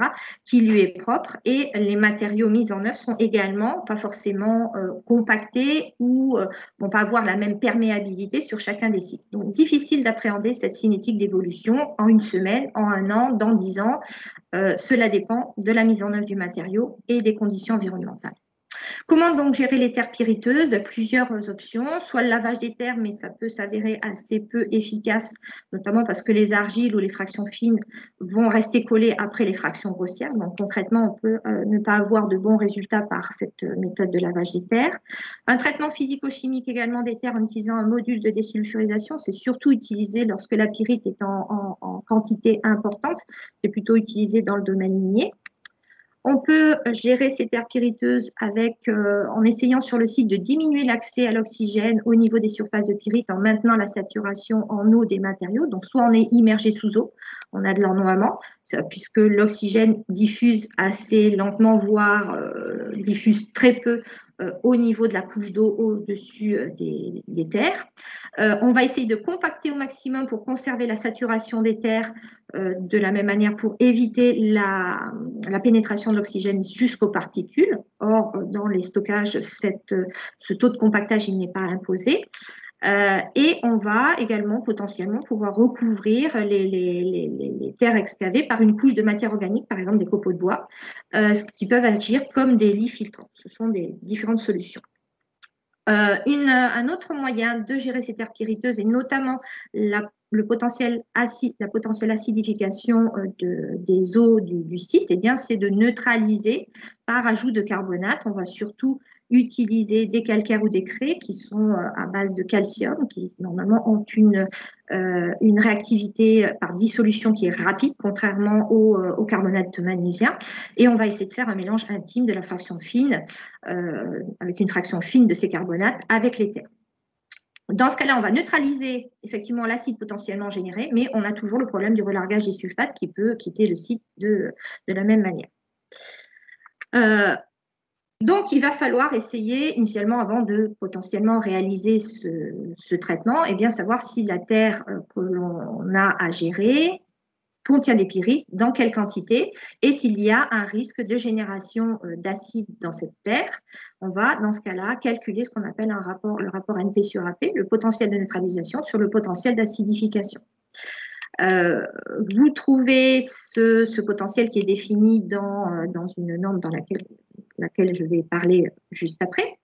qui lui est propre, et les matériaux mis en œuvre sont également pas forcément compactés ou vont pas avoir la même perméabilité sur chacun des sites. Donc, difficile d'appréhender cette cinétique d'évolution en une semaine, en un an, dans 10 ans. Cela dépend de la mise en œuvre du matériau et des conditions environnementales. Comment donc gérer les terres pyriteuses? Plusieurs options, soit le lavage des terres, mais ça peut s'avérer assez peu efficace, notamment parce que les argiles ou les fractions fines vont rester collées après les fractions grossières. Donc concrètement, on peut ne pas avoir de bons résultats par cette méthode de lavage des terres. Un traitement physico-chimique également des terres en utilisant un module de désulfurisation, c'est surtout utilisé lorsque la pyrite est en quantité importante, c'est plutôt utilisé dans le domaine minier. On peut gérer ces terres pyriteuses en essayant sur le site de diminuer l'accès à l'oxygène au niveau des surfaces de pyrite en maintenant la saturation en eau des matériaux. Donc, soit on est immergé sous eau, on a de l'ennoiement, puisque l'oxygène diffuse assez lentement, voire diffuse très peu au niveau de la couche d'eau au-dessus des terres. On va essayer de compacter au maximum pour conserver la saturation des terres de la même manière pour éviter la pénétration de l'oxygène jusqu'aux particules. Or, dans les stockages, ce taux de compactage n'est pas imposé. Et on va également potentiellement pouvoir recouvrir les terres excavées par une couche de matière organique, par exemple des copeaux de bois, qui peuvent agir comme des lits filtrants. Ce sont des différentes solutions. Un autre moyen de gérer ces terres pyriteuses et notamment la potentielle acidification des eaux du site, eh bien, c'est de neutraliser par ajout de carbonate. On va surtout utiliser des calcaires ou des craies qui sont à base de calcium, qui normalement ont une réactivité par dissolution qui est rapide, contrairement au carbonate magnésien. Et on va essayer de faire un mélange intime de la fraction fine, avec une fraction fine de ces carbonates avec les terres. Dans ce cas-là, on va neutraliser effectivement l'acide potentiellement généré, mais on a toujours le problème du relargage des sulfates qui peut quitter le site de la même manière. Donc, il va falloir essayer, initialement, avant de potentiellement réaliser ce traitement, eh bien, savoir si la terre que l'on a à gérer contient des pyrites, dans quelle quantité, et s'il y a un risque de génération d'acide dans cette terre. On va, dans ce cas-là, calculer ce qu'on appelle le rapport NP sur AP, le potentiel de neutralisation sur le potentiel d'acidification. Vous trouvez ce potentiel qui est défini dans une norme dans laquelle je vais parler juste après.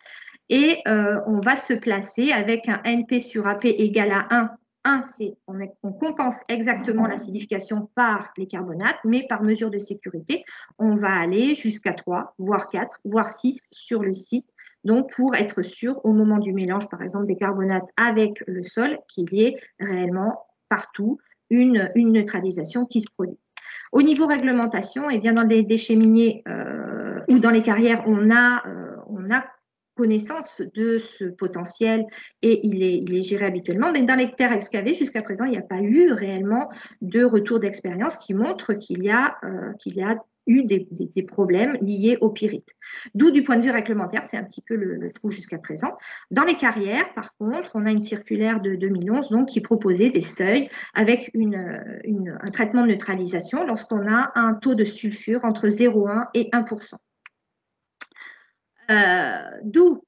Et on va se placer avec un NP sur AP égal à 1. 1, c'est on compense exactement l'acidification par les carbonates, mais par mesure de sécurité, on va aller jusqu'à 3, voire 4, voire 6 sur le site. Donc, pour être sûr, au moment du mélange, par exemple, des carbonates avec le sol, qu'il y ait réellement partout une neutralisation qui se produit. Au niveau réglementation, eh bien, dans les déchets miniers ou dans les carrières, on a connaissance de ce potentiel et il est géré habituellement. Mais dans les terres excavées, jusqu'à présent, il n'y a pas eu réellement de retour d'expérience qui montre qu'il y a eu des problèmes liés aux pyrites. D'où, du point de vue réglementaire, c'est un petit peu le trou jusqu'à présent. Dans les carrières, par contre, on a une circulaire de 2011 donc, qui proposait des seuils avec un traitement de neutralisation lorsqu'on a un taux de sulfure entre 0,1 et 1%. D'où,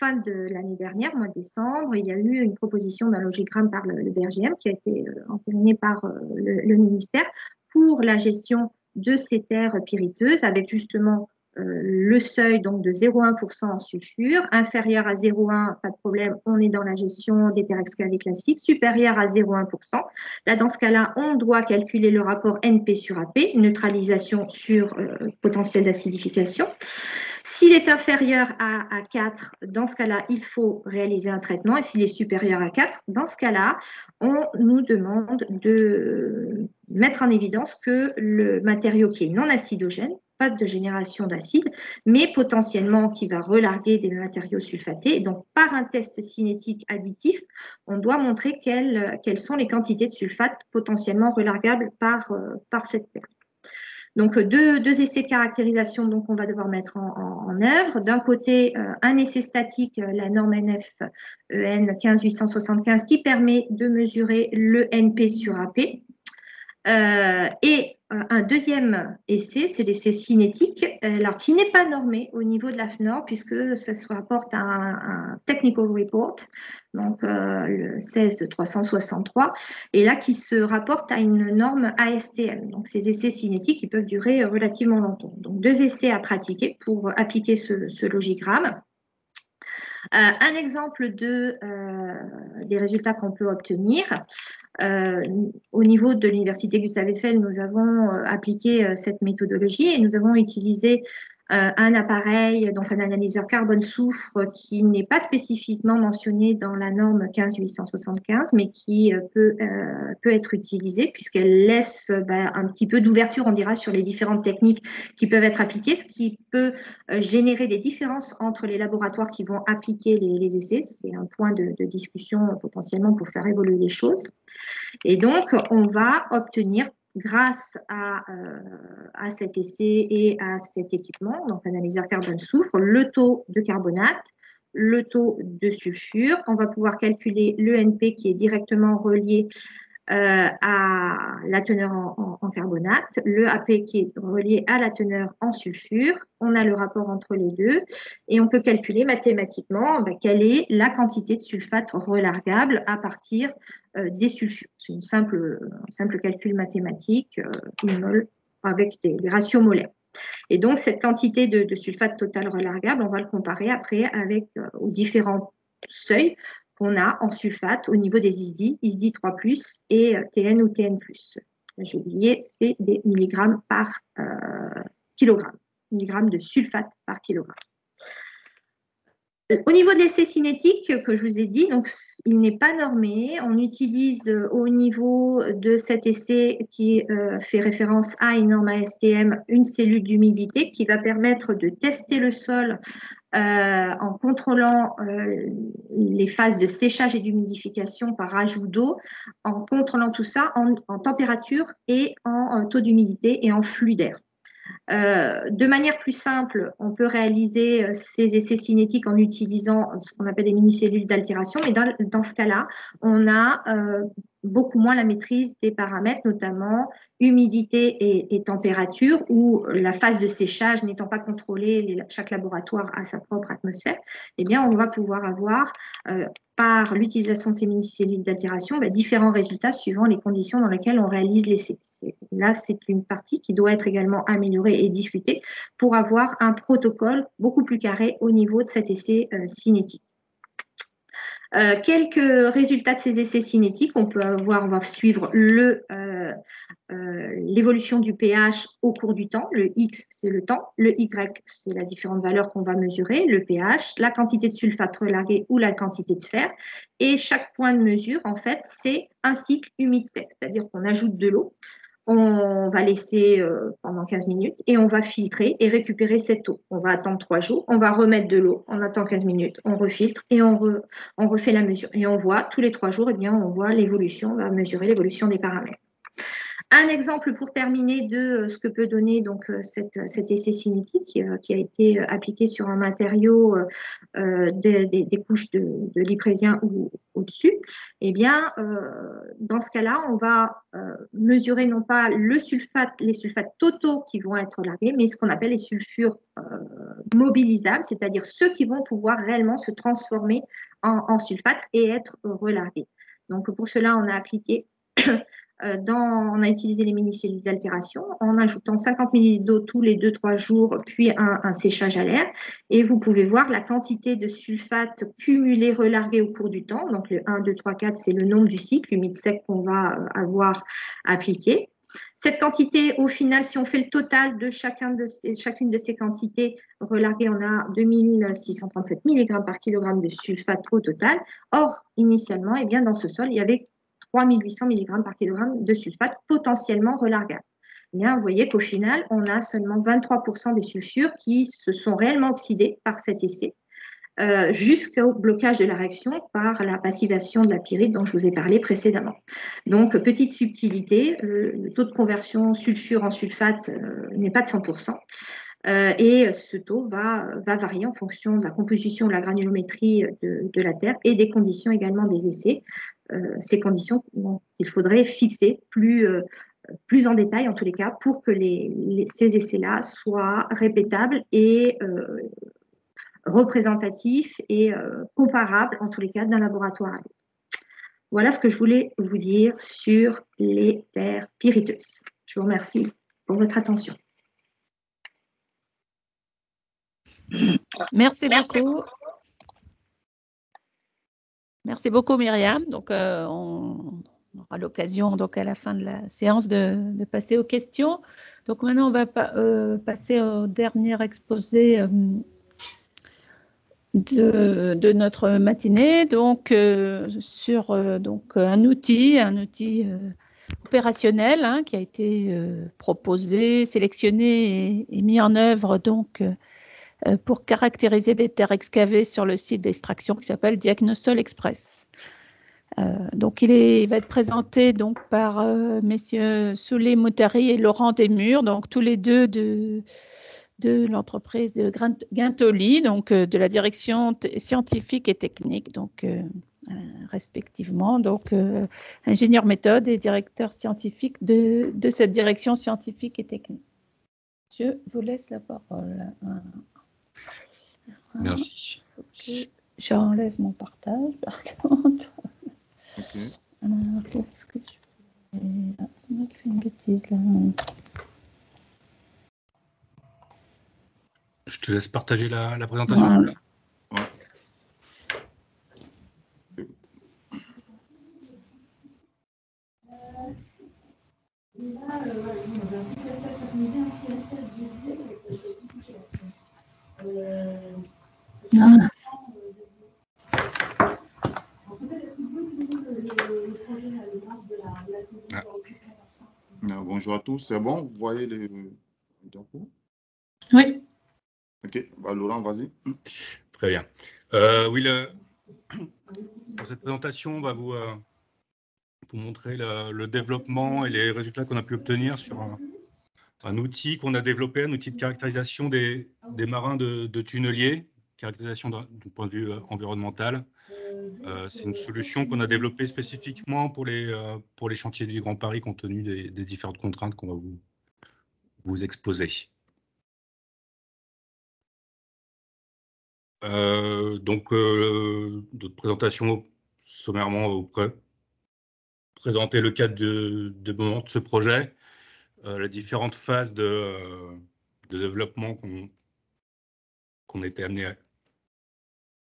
fin de l'année dernière, mois de décembre, il y a eu une proposition d'un logigramme par le BRGM qui a été entériné par le ministère pour la gestion de ces terres pyriteuses avec justement le seuil donc de 0,1% en sulfure, inférieur à 0,1, pas de problème, on est dans la gestion des terres excavées classiques, supérieur à 0,1%. Là, dans ce cas-là, on doit calculer le rapport NP sur AP, neutralisation sur potentiel d'acidification. S'il est inférieur à 4, dans ce cas-là, il faut réaliser un traitement. Et s'il est supérieur à 4, dans ce cas-là, on nous demande de mettre en évidence que le matériau qui est non acidogène, pas de génération d'acide, mais potentiellement qui va relarguer des matériaux sulfatés. Donc, par un test cinétique additif, on doit montrer quelles sont les quantités de sulfate potentiellement relargables par cette terre. Donc, deux essais de caractérisation donc, on va devoir mettre en œuvre. D'un côté, un essai statique, la norme NF EN 15875, qui permet de mesurer le NP sur AP. Et un deuxième essai, c'est l'essai cinétique, alors qui n'est pas normé au niveau de la FNOR puisque ça se rapporte à un technical report, donc le 16363, et là qui se rapporte à une norme ASTM. Donc ces essais cinétiques qui peuvent durer relativement longtemps. Donc 2 essais à pratiquer pour appliquer ce logigramme. Un exemple des résultats qu'on peut obtenir. Au niveau de l'Université Gustave Eiffel, nous avons appliqué cette méthodologie et nous avons utilisé un appareil, donc un analyseur carbone-soufre qui n'est pas spécifiquement mentionné dans la norme 15875, mais qui peut être utilisé puisqu'elle laisse un petit peu d'ouverture, on dira, sur les différentes techniques qui peuvent être appliquées, ce qui peut générer des différences entre les laboratoires qui vont appliquer les essais. C'est un point de discussion potentiellement pour faire évoluer les choses. Et donc, on va obtenir grâce à cet essai et à cet équipement, donc analyseur carbone-soufre, le taux de carbonate, le taux de sulfure. On va pouvoir calculer le NP qui est directement relié à la teneur en carbonate, le AP qui est relié à la teneur en sulfure. On a le rapport entre les deux et on peut calculer mathématiquement quelle est la quantité de sulfate relargable à partir des sulfures. C'est un simple calcul mathématique, une mole avec des ratios molaires. Et donc, cette quantité de sulfate total relargable, on va le comparer après avec aux différents seuils qu'on a en sulfate au niveau des ISDI, ISDI 3+, et TN ou TN+. J'ai oublié, c'est des milligrammes par kilogramme, milligrammes de sulfate par kilogramme. Au niveau de l'essai cinétique que je vous ai dit, donc il n'est pas normé. On utilise au niveau de cet essai qui fait référence à une norme ASTM, une cellule d'humidité qui va permettre de tester le sol en contrôlant les phases de séchage et d'humidification par ajout d'eau, en contrôlant tout ça en température et en taux d'humidité et en flux d'air. De manière plus simple, on peut réaliser ces essais cinétiques en utilisant ce qu'on appelle des mini-cellules d'altération, mais dans ce cas-là, on a beaucoup moins la maîtrise des paramètres, notamment humidité et température, où la phase de séchage n'étant pas contrôlée, chaque laboratoire a sa propre atmosphère, eh bien, on va pouvoir avoir, par l'utilisation de ces mini-cellules d'altération, différents résultats suivant les conditions dans lesquelles on réalise l'essai. Là, c'est une partie qui doit être également améliorée et discutée pour avoir un protocole beaucoup plus carré au niveau de cet essai cinétique. Quelques résultats de ces essais cinétiques, on va suivre l'évolution du pH au cours du temps. Le X, c'est le temps. Le Y, c'est la différente valeur qu'on va mesurer. Le pH, la quantité de sulfate relargué ou la quantité de fer. Et chaque point de mesure, en fait, c'est un cycle humide-sec, c'est-à-dire qu'on ajoute de l'eau. On va laisser pendant 15 minutes et on va filtrer et récupérer cette eau. On va attendre 3 jours, on va remettre de l'eau, on attend 15 minutes, on refiltre et on refait la mesure. Et on voit tous les 3 jours, on voit l'évolution, on va mesurer l'évolution des paramètres. Un exemple pour terminer de ce que peut donner donc cet essai cinétique qui a été appliqué sur un matériau des couches de lyprésien ou au-dessus. Eh bien, dans ce cas-là, on va mesurer non pas les sulfates totaux qui vont être largués, mais ce qu'on appelle les sulfures mobilisables, c'est-à-dire ceux qui vont pouvoir réellement se transformer en sulfate et être relargués. Donc, pour cela, on a appliqué on a utilisé les mini-cellules d'altération en ajoutant 50 ml d'eau tous les 2-3 jours, puis un séchage à l'air. Et vous pouvez voir la quantité de sulfate cumulé, relargué au cours du temps. Donc, le 1, 2, 3, 4, c'est le nombre du cycle humide-sec qu'on va avoir appliqué. Cette quantité, au final, si on fait le total de chacune de ces quantités relarguées, on a 2637 mg par kilogramme de sulfate au total. Or, initialement, eh bien, dans ce sol, il y avait 3800 mg par kilogramme de sulfate potentiellement relargable. Bien, vous voyez qu'au final, on a seulement 23% des sulfures qui se sont réellement oxydés par cet essai, jusqu'au blocage de la réaction par la passivation de la pyrite dont je vous ai parlé précédemment. Donc, petite subtilité, le taux de conversion sulfure en sulfate n'est pas de 100%. Et ce taux va varier en fonction de la composition de la granulométrie de la Terre et des conditions également des essais. Ces conditions, il faudrait fixer plus en détail, en tous les cas, pour que ces essais-là soient répétables et représentatifs et comparables, en tous les cas, d'un laboratoire à l'autre. Voilà ce que je voulais vous dire sur les terres pyriteuses. Je vous remercie pour votre attention. Merci beaucoup. Merci beaucoup, Myriam. Donc, on aura l'occasion, à la fin de la séance, de passer aux questions. Donc, maintenant, on va passer au dernier exposé de notre matinée. Donc, sur un outil opérationnel qui a été proposé, sélectionné et mis en œuvre pour caractériser les terres excavées sur le site d'extraction qui s'appelle Diagnosol Express. Donc, il va être présenté par messieurs Souley Moutari et Laurent Desmurs, donc tous les deux de l'entreprise de Guintoli, donc de la direction scientifique et technique, donc respectivement, donc ingénieur méthode et directeur scientifique de cette direction scientifique et technique. Je vous laisse la parole. Merci. J'enlève mon partage, par contre. Ok. Qu'est-ce que je fais? Ah, c'est moi qui fais une bêtise, là. Je te laisse partager la présentation. Voilà. Ouais. Voilà. Bonjour à tous, c'est bon? Vous voyez les diapos? Oui. Ok, Laurent, vas-y. Très bien. Oui, pour cette présentation, on va vous montrer le développement et les résultats qu'on a pu obtenir sur un outil qu'on a développé, un outil de caractérisation des marins de tunneliers, caractérisation du point de vue environnemental. C'est une solution qu'on a développée spécifiquement pour les chantiers du Grand Paris, compte tenu des différentes contraintes qu'on va vous exposer. Donc, notre présentation, sommairement, on va vous présenter le cadre de développement de ce projet, les différentes phases de développement qu'on était amené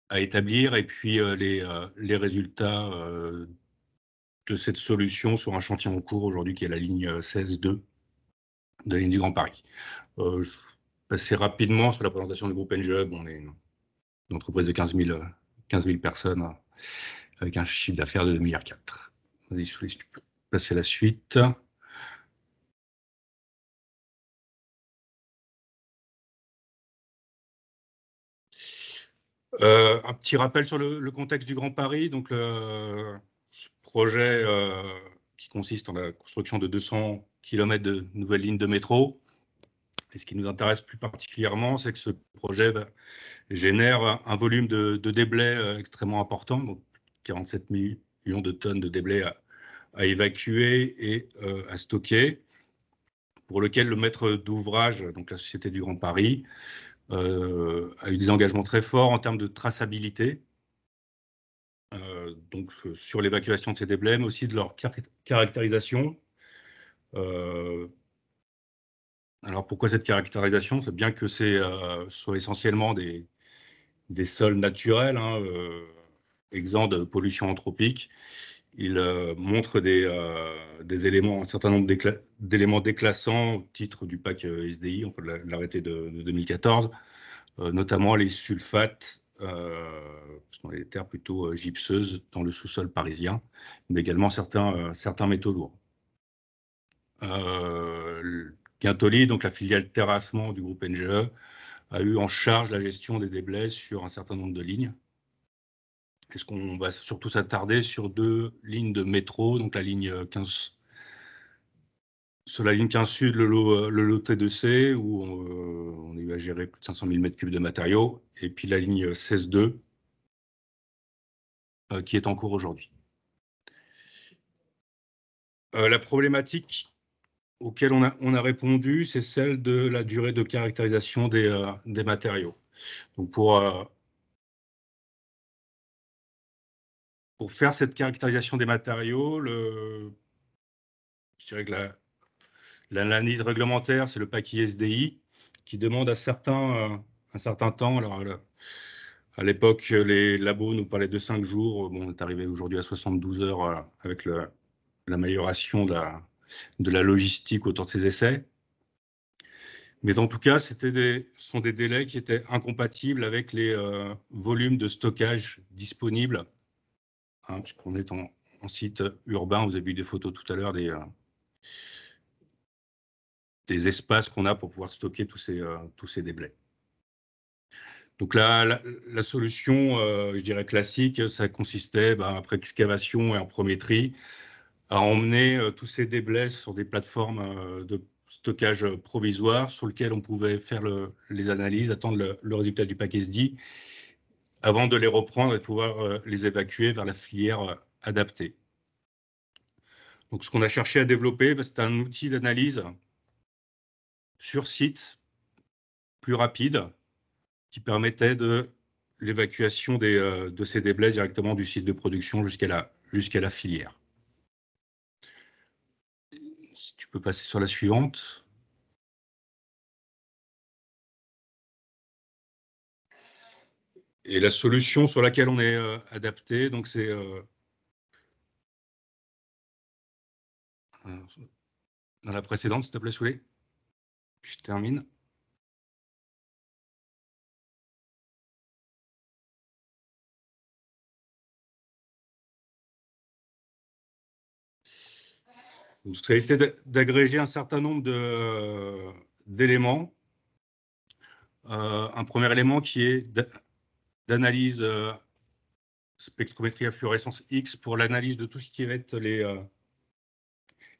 à établir, et puis les résultats de cette solution sur un chantier en cours aujourd'hui qui est la ligne 16.2 de la ligne du Grand Paris. Je vais passer rapidement sur la présentation du groupe NGE. On est une entreprise de 15 000 personnes avec un chiffre d'affaires de 2,4 milliards. Vas-y, si tu peux passer à la suite. Un petit rappel sur le contexte du Grand Paris. Donc, ce projet qui consiste en la construction de 200 km de nouvelles lignes de métro. Et ce qui nous intéresse plus particulièrement, c'est que ce projet génère un volume de déblais extrêmement important, donc 47 millions de tonnes de déblais à évacuer et à stocker, pour lequel le maître d'ouvrage, donc la Société du Grand Paris, a eu des engagements très forts en termes de traçabilité, donc sur l'évacuation de ces déblais, mais aussi de leur caractérisation. Alors pourquoi cette caractérisation? C'est bien que ce soit essentiellement des sols naturels, exempts de pollution anthropique. Il montre des éléments, un certain nombre d'éléments déclassants au titre du PAC SDI, enfin de l'arrêté de 2014, notamment les sulfates, parce qu'on a des terres plutôt gypseuses dans le sous-sol parisien, mais également certains métaux lourds. Guintoli, donc la filiale terrassement du groupe NGE, a eu en charge la gestion des déblais sur un certain nombre de lignes. Est-ce qu'on va surtout s'attarder sur 2 lignes de métro, donc la ligne 15, sur la ligne 15 Sud, le lot T2C, où on a eu à gérer plus de 500 000 m3 de matériaux, et puis la ligne 16.2, qui est en cours aujourd'hui. La problématique auquel on a répondu, c'est celle de la durée de caractérisation des matériaux. Donc pour faire cette caractérisation des matériaux, je dirais que l'analyse réglementaire, c'est le PAC SDI, qui demande un certain temps. Alors, à l'époque, les labos nous parlaient de 5 jours. Bon, on est arrivé aujourd'hui à 72 heures avec l'amélioration de la logistique autour de ces essais. Mais en tout cas, ce sont des délais qui étaient incompatibles avec les volumes de stockage disponibles, puisqu'on est en site urbain. Vous avez vu des photos tout à l'heure des espaces qu'on a pour pouvoir stocker tous ces déblais. Donc là, la solution, je dirais classique, ça consistait, après excavation et en premier tri, emmener tous ces déblais sur des plateformes de stockage provisoire sur lesquelles on pouvait faire les analyses, attendre le résultat du pack SD avant de les reprendre et de pouvoir les évacuer vers la filière adaptée. Donc, ce qu'on a cherché à développer, c'est un outil d'analyse sur site plus rapide qui permettait de l'évacuation de ces déblais directement du site de production jusqu'à la filière. Si tu peux passer sur la suivante. Et la solution sur laquelle on est adapté, donc c'est dans la précédente, s'il te plaît, Soulé. Je termine. Donc, ça a été d'agréger un certain nombre d'éléments. Un premier élément qui est d'analyse spectrométrie à fluorescence X pour l'analyse de tout ce qui va être les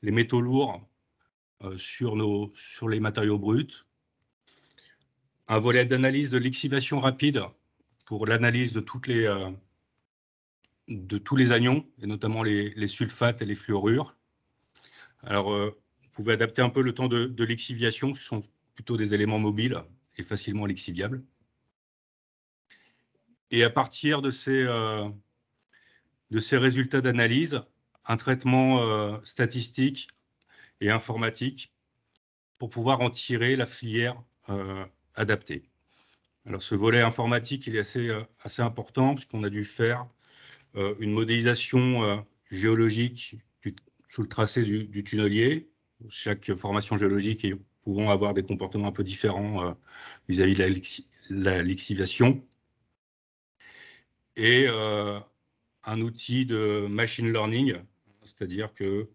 métaux lourds sur les matériaux bruts. Un volet d'analyse de l'excavation rapide pour l'analyse de tous les anions, et notamment les sulfates et les fluorures. Alors, vous pouvez adapter un peu le temps de l'exciviation, qui sont plutôt des éléments mobiles et facilement lixiviables. Et à partir de ces résultats d'analyse, un traitement statistique et informatique pour pouvoir en tirer la filière adaptée. Alors, ce volet informatique, il est assez important puisqu'on a dû faire une modélisation géologique sous le tracé du tunnelier. Chaque formation géologique pouvant avoir des comportements un peu différents vis-à-vis de la lixivation. Et un outil de machine learning, c'est-à-dire que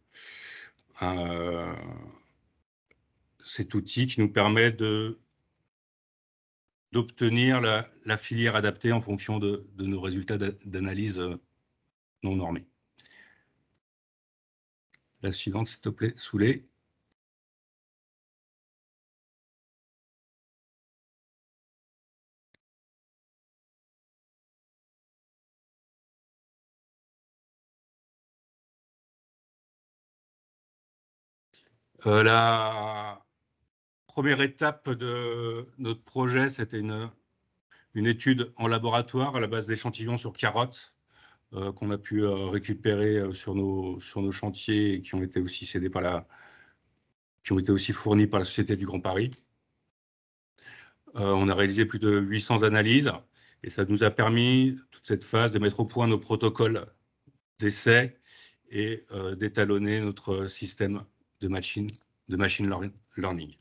cet outil qui nous permet d'obtenir la filière adaptée en fonction de nos résultats d'analyse non normés. La suivante, s'il te plaît, Soulé. La première étape de notre projet, c'était une étude en laboratoire à la base d'échantillons sur carottes qu'on a pu récupérer sur nos chantiers et qui ont été aussi fournis par la Société du Grand Paris. On a réalisé plus de 800 analyses et ça nous a permis, toute cette phase, de mettre au point nos protocoles d'essai et d'étalonner notre système de machine learning.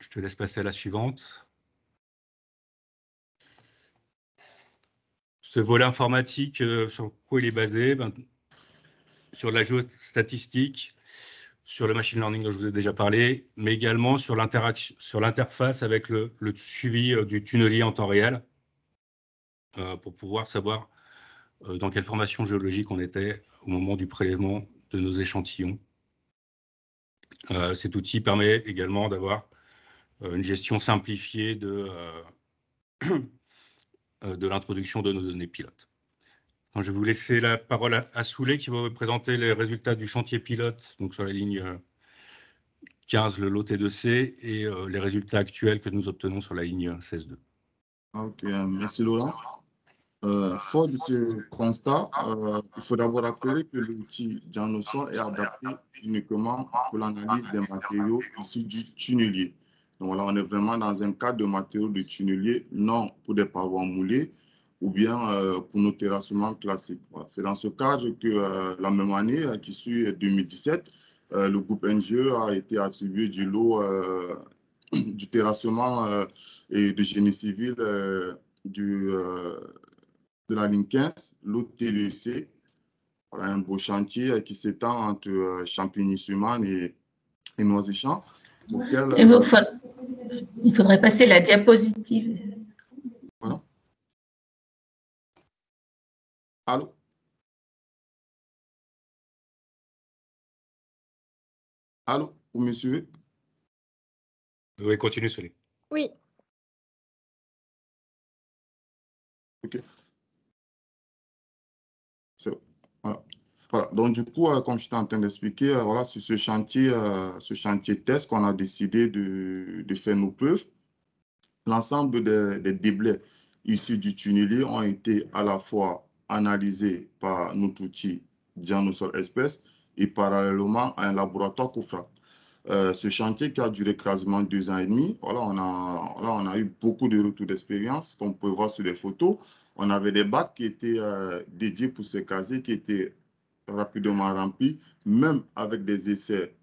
Je te laisse passer à la suivante. Ce volet informatique, sur quoi il est basé? Sur la géostatistique, sur le machine learning dont je vous ai déjà parlé, mais également sur l'interface avec le suivi du tunnelier en temps réel pour pouvoir savoir dans quelle formation géologique on était au moment du prélèvement de nos échantillons. Cet outil permet également d'avoir une gestion simplifiée de l'introduction de nos données pilotes. Je vais vous laisser la parole à Soulé qui va vous présenter les résultats du chantier pilote, donc sur la ligne 15, le lot T2C, et les résultats actuels que nous obtenons sur la ligne 16.2. Ok, merci Laurent. Fort de ce constat, il faut d'abord rappeler que l'outil Dianosol est adapté uniquement pour l'analyse des matériaux issus du tunnelier. Donc là, on est vraiment dans un cadre de matériaux de tunnelier, non pour des parois moulées ou bien pour nos terrassements classiques. Voilà. C'est dans ce cadre que la même année, qui suit 2017, le groupe NGE a été attribué du lot du terrassement et de génie civil de la ligne 15, l'autre T2C, voilà, un beau chantier qui s'étend entre Champigny-sur-Marne et Noisy-Champs. Il faudrait passer la diapositive. Voilà. Allô? Allô? Vous me suivez? Oui, continue, Solé. Oui. OK. Voilà. Voilà. Donc, du coup, comme j'étais en train d'expliquer, voilà, sur ce chantier test qu'on a décidé de faire nos preuves, l'ensemble des déblais issus du tunnelier ont été à la fois analysés par notre outil DianoSol Express et parallèlement à un laboratoire COFRAC. Ce chantier qui a duré quasiment 2 ans et demi, voilà, on a eu beaucoup de retours d'expérience, comme on peut voir sur les photos. On avait des bacs qui étaient dédiés pour ces casiers, qui étaient rapidement remplis, même avec des essais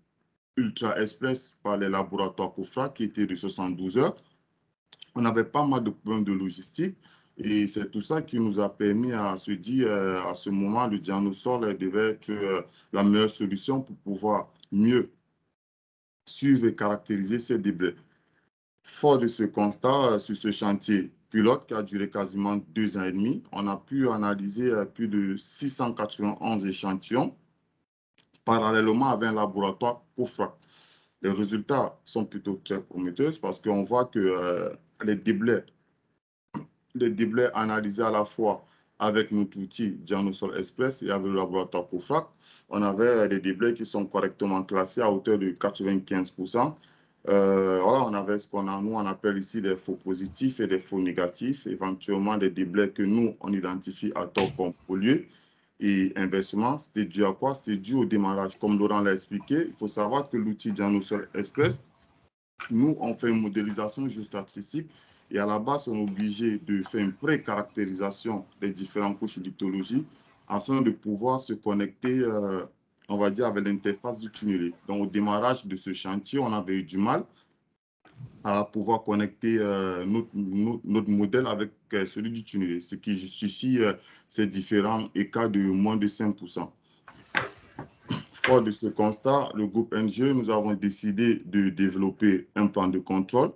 ultra express par les laboratoires COFRAC qui étaient de 72 heures. On avait pas mal de problèmes de logistique et c'est tout ça qui nous a permis à se dire à ce moment, le DianoSol devait être la meilleure solution pour pouvoir mieux suivre et caractériser ces déblais. Fort de ce constat, sur ce chantier pilote qui a duré quasiment 2 ans et demi, on a pu analyser plus de 691 échantillons parallèlement avec un laboratoire COFRAC. Les résultats sont plutôt très prometteurs parce qu'on voit que les déblais analysés à la fois avec notre outil DianoSol Express et avec le laboratoire COFRAC, on avait des déblais qui sont correctement classés à hauteur de 95%. Voilà, on avait ce nous on appelle ici des faux positifs et des faux négatifs, éventuellement des déblais que nous, on identifie à tort comme pollués. Et inversement, c'était dû à quoi? C'était dû au démarrage. Comme Laurent l'a expliqué, il faut savoir que l'outil DianoSol Express, nous, on fait une modélisation géostatistique et à la base, on est obligé de faire une pré-caractérisation des différentes couches lithologie afin de pouvoir se connecter, on va dire, avec l'interface du tunnelier. Donc, au démarrage de ce chantier, on avait eu du mal à pouvoir connecter notre modèle avec celui du tunnelier, ce qui justifie ces différents écarts de moins de 5%. Fort de ce constat, le groupe NGE, nous avons décidé de développer un plan de contrôle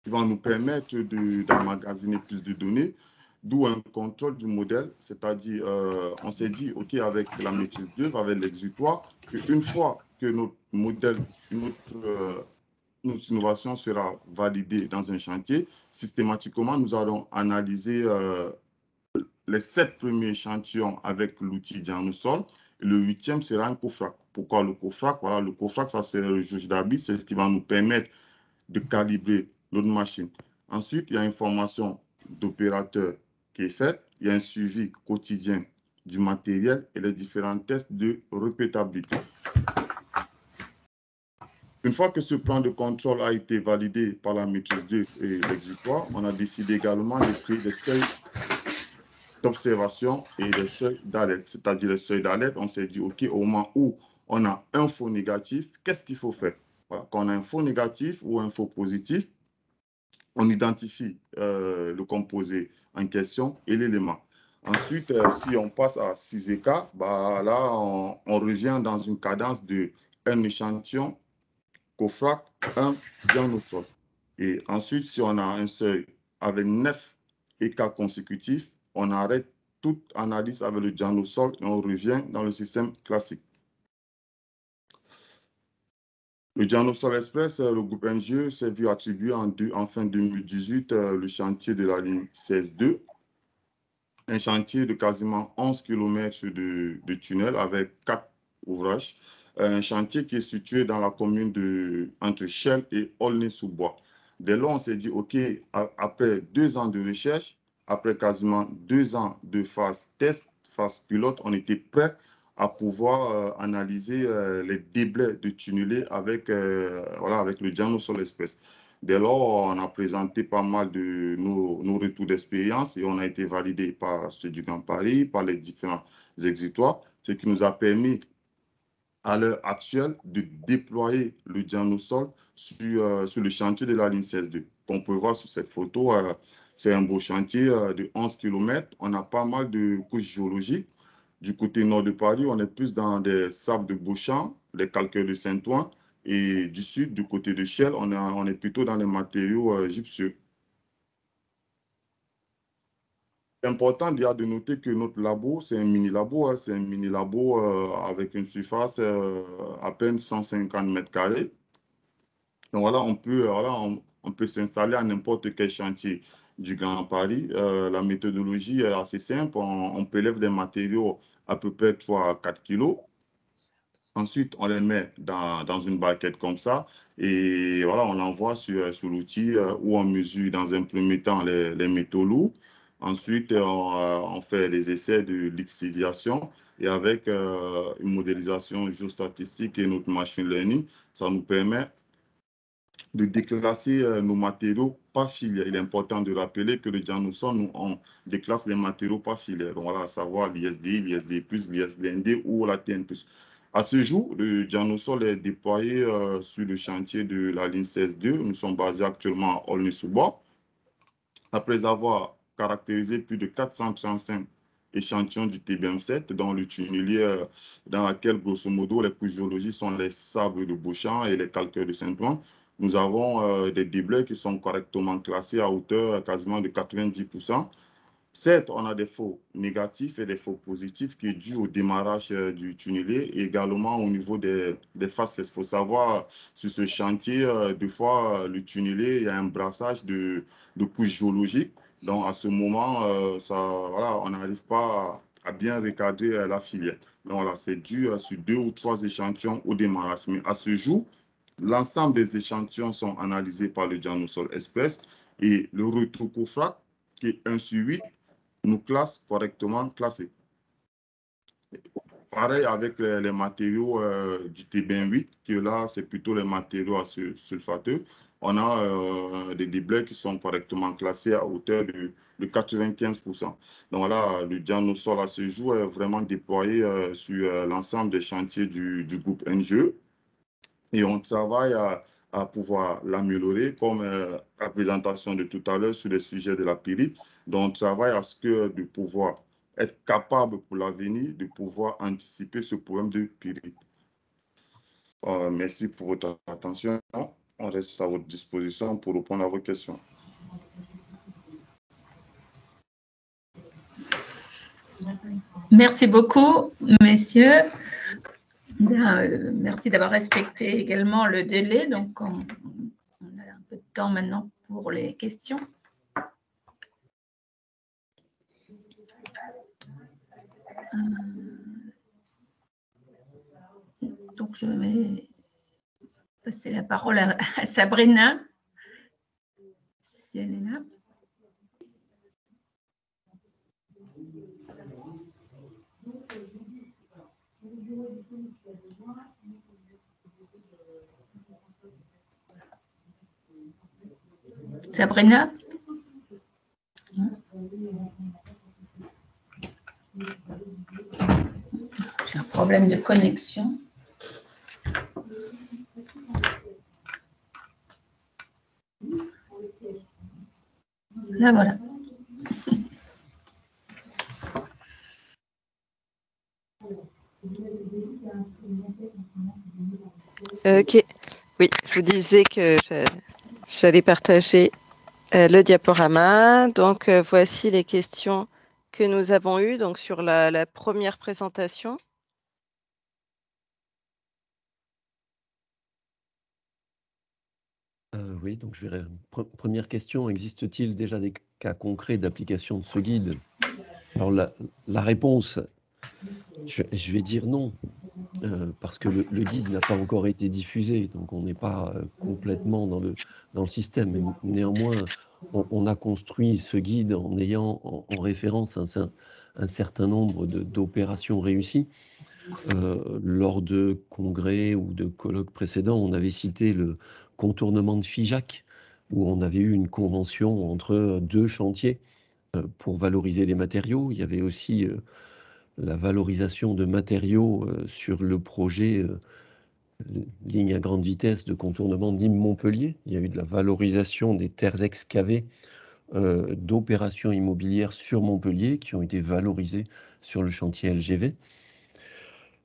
qui va nous permettre d'emmagasiner plus de données, d'où un contrôle du modèle, c'est-à-dire, on s'est dit, OK, avec la maîtrise d'œuvre, avec l'exutoire, qu'une fois que notre modèle, notre innovation sera validée dans un chantier, systématiquement, nous allons analyser les 7 premiers échantillons avec l'outil DianoSol. Le 8e sera un COFRAC. Pourquoi le COFRAC? Voilà, le COFRAC, ça c'est le juge d'arbitre, c'est ce qui va nous permettre de calibrer notre machine. Ensuite, il y a une formation d'opérateur qui est faite. Il y a un suivi quotidien du matériel et les différents tests de répétabilité. Une fois que ce plan de contrôle a été validé par la maîtrise d'œuvre et l'exutoire, on a décidé également de créer des seuils d'observation et des seuils d'alerte. C'est-à-dire les seuils d'alerte, on s'est dit, OK, au moment où on a un faux négatif, qu'est-ce qu'il faut faire? Voilà, quand on a un faux négatif ou un faux positif, on identifie le composé en question et l'élément. Ensuite, si on passe à 6 écarts, bah, là, on revient dans une cadence de un échantillon, COFRAC, un DianoSol. Et ensuite, si on a un seuil avec 9 écarts consécutifs, on arrête toute analyse avec le DianoSol et on revient dans le système classique. Le DianoSol Express, le groupe NGE s'est vu attribuer en fin 2018 le chantier de la ligne 16-2, un chantier de quasiment 11 km de tunnel avec 4 ouvrages, un chantier qui est situé dans la commune entre Chelles et Aulnay-sous-Bois. Dès lors, on s'est dit, OK, après 2 ans de recherche, après quasiment 2 ans de phase test, phase pilote, on était prêt à pouvoir analyser les déblais de tunnelier avec le DianoSol Express. Dès lors, on a présenté pas mal de nos retours d'expérience et on a été validé par ceux du Grand Paris, par les différents exutoires, ce qui nous a permis à l'heure actuelle de déployer le DianoSol sur le chantier de la ligne 16-2. Comme on peut voir sur cette photo, c'est un beau chantier de 11 km. On a pas mal de couches géologiques. Du côté nord de Paris, on est plus dans des sables de Beauchamp, les calcaires de Saint-Ouen. Et du sud, du côté de Chelles, on est plutôt dans les matériaux gypseux. important déjà de noter que notre labo, c'est un mini-labo, hein, c'est un mini-labo avec une surface à peine 150 mètres carrés. Donc voilà, on peut s'installer à n'importe quel chantier du Grand Paris. La méthodologie est assez simple. On prélève des matériaux à peu près 3 à 4 kilos. Ensuite, on les met dans une barquette comme ça et voilà, on l'envoie sur l'outil où on mesure dans un premier temps les métaux lourds. Ensuite, on fait les essais de lixiviation et avec une modélisation géostatistique et notre machine learning, ça nous permet de déclasser nos matériaux par filière. Il est important de rappeler que le diagnostic, nous, on déclasse les matériaux par filière. Donc voilà, à savoir l'ISDI, l'ISDI+, l'ISDND ou la TN+. À ce jour, le diagnostic est déployé sur le chantier de la ligne 16-2. Nous sommes basés actuellement à Aulnay-sous-Bois. Après avoir caractérisé plus de 435 échantillons du TBM7 dans le tunnelier dans laquelle, grosso modo, les couches géologiques sont les sables de Beauchamp et les calcaires de Saint-Ouen. Nous avons des déblais qui sont correctement classés à hauteur quasiment de 90%. Certes, on a des faux négatifs et des faux positifs qui est dû au démarrage du tunnelier et également au niveau des facettes. Il faut savoir, sur ce chantier, des fois, le tunnelier, il y a un brassage de couches géologiques. Donc, à ce moment, voilà, on n'arrive pas à bien recadrer la filière. Donc, voilà, c'est dû sur 2 ou 3 échantillons au démarrage. Mais à ce jour, l'ensemble des échantillons sont analysés par le Diagnosol Express et le retour COFRAC, qui est 1/8, nous classe correctement classés. Pareil avec les matériaux du TBM8, que là, c'est plutôt les matériaux à sulfateux. On a des déblais qui sont correctement classés à hauteur de 95%. Donc voilà, le diagnostic à ce jour est vraiment déployé sur l'ensemble des chantiers du groupe NGE. Et on travaille à pouvoir l'améliorer, comme la présentation de tout à l'heure sur les sujets de la pyrite. Donc, on travaille à ce que de pouvoir être capable pour l'avenir, de pouvoir anticiper ce problème de pyrite. Merci pour votre attention. On reste à votre disposition pour répondre à vos questions. Merci beaucoup, messieurs. Merci d'avoir respecté également le délai. Donc, on a un peu de temps maintenant pour les questions. Donc, je vais passer la parole à Sabrina, si elle est là. Sabrina? J'ai un problème de connexion. Là, voilà. Ok. Oui, je vous disais que j'allais partager le diaporama. Donc, voici les questions que nous avons eues donc, sur la première présentation. Oui, donc je verrai. Première question, existe-t-il déjà des cas concrets d'application de ce guide? Alors, la réponse, je vais dire non, parce que le guide n'a pas encore été diffusé, donc on n'est pas complètement dans le système. Mais néanmoins, on a construit ce guide en ayant en référence un certain nombre d'opérations réussies. Lors de congrès ou de colloques précédents, on avait cité le contournement de Figeac, où on avait eu une convention entre 2 chantiers pour valoriser les matériaux. Il y avait aussi la valorisation de matériaux sur le projet ligne à grande vitesse de contournement Nîmes-Montpellier. Il y a eu de la valorisation des terres excavées d'opérations immobilières sur Montpellier qui ont été valorisées sur le chantier LGV.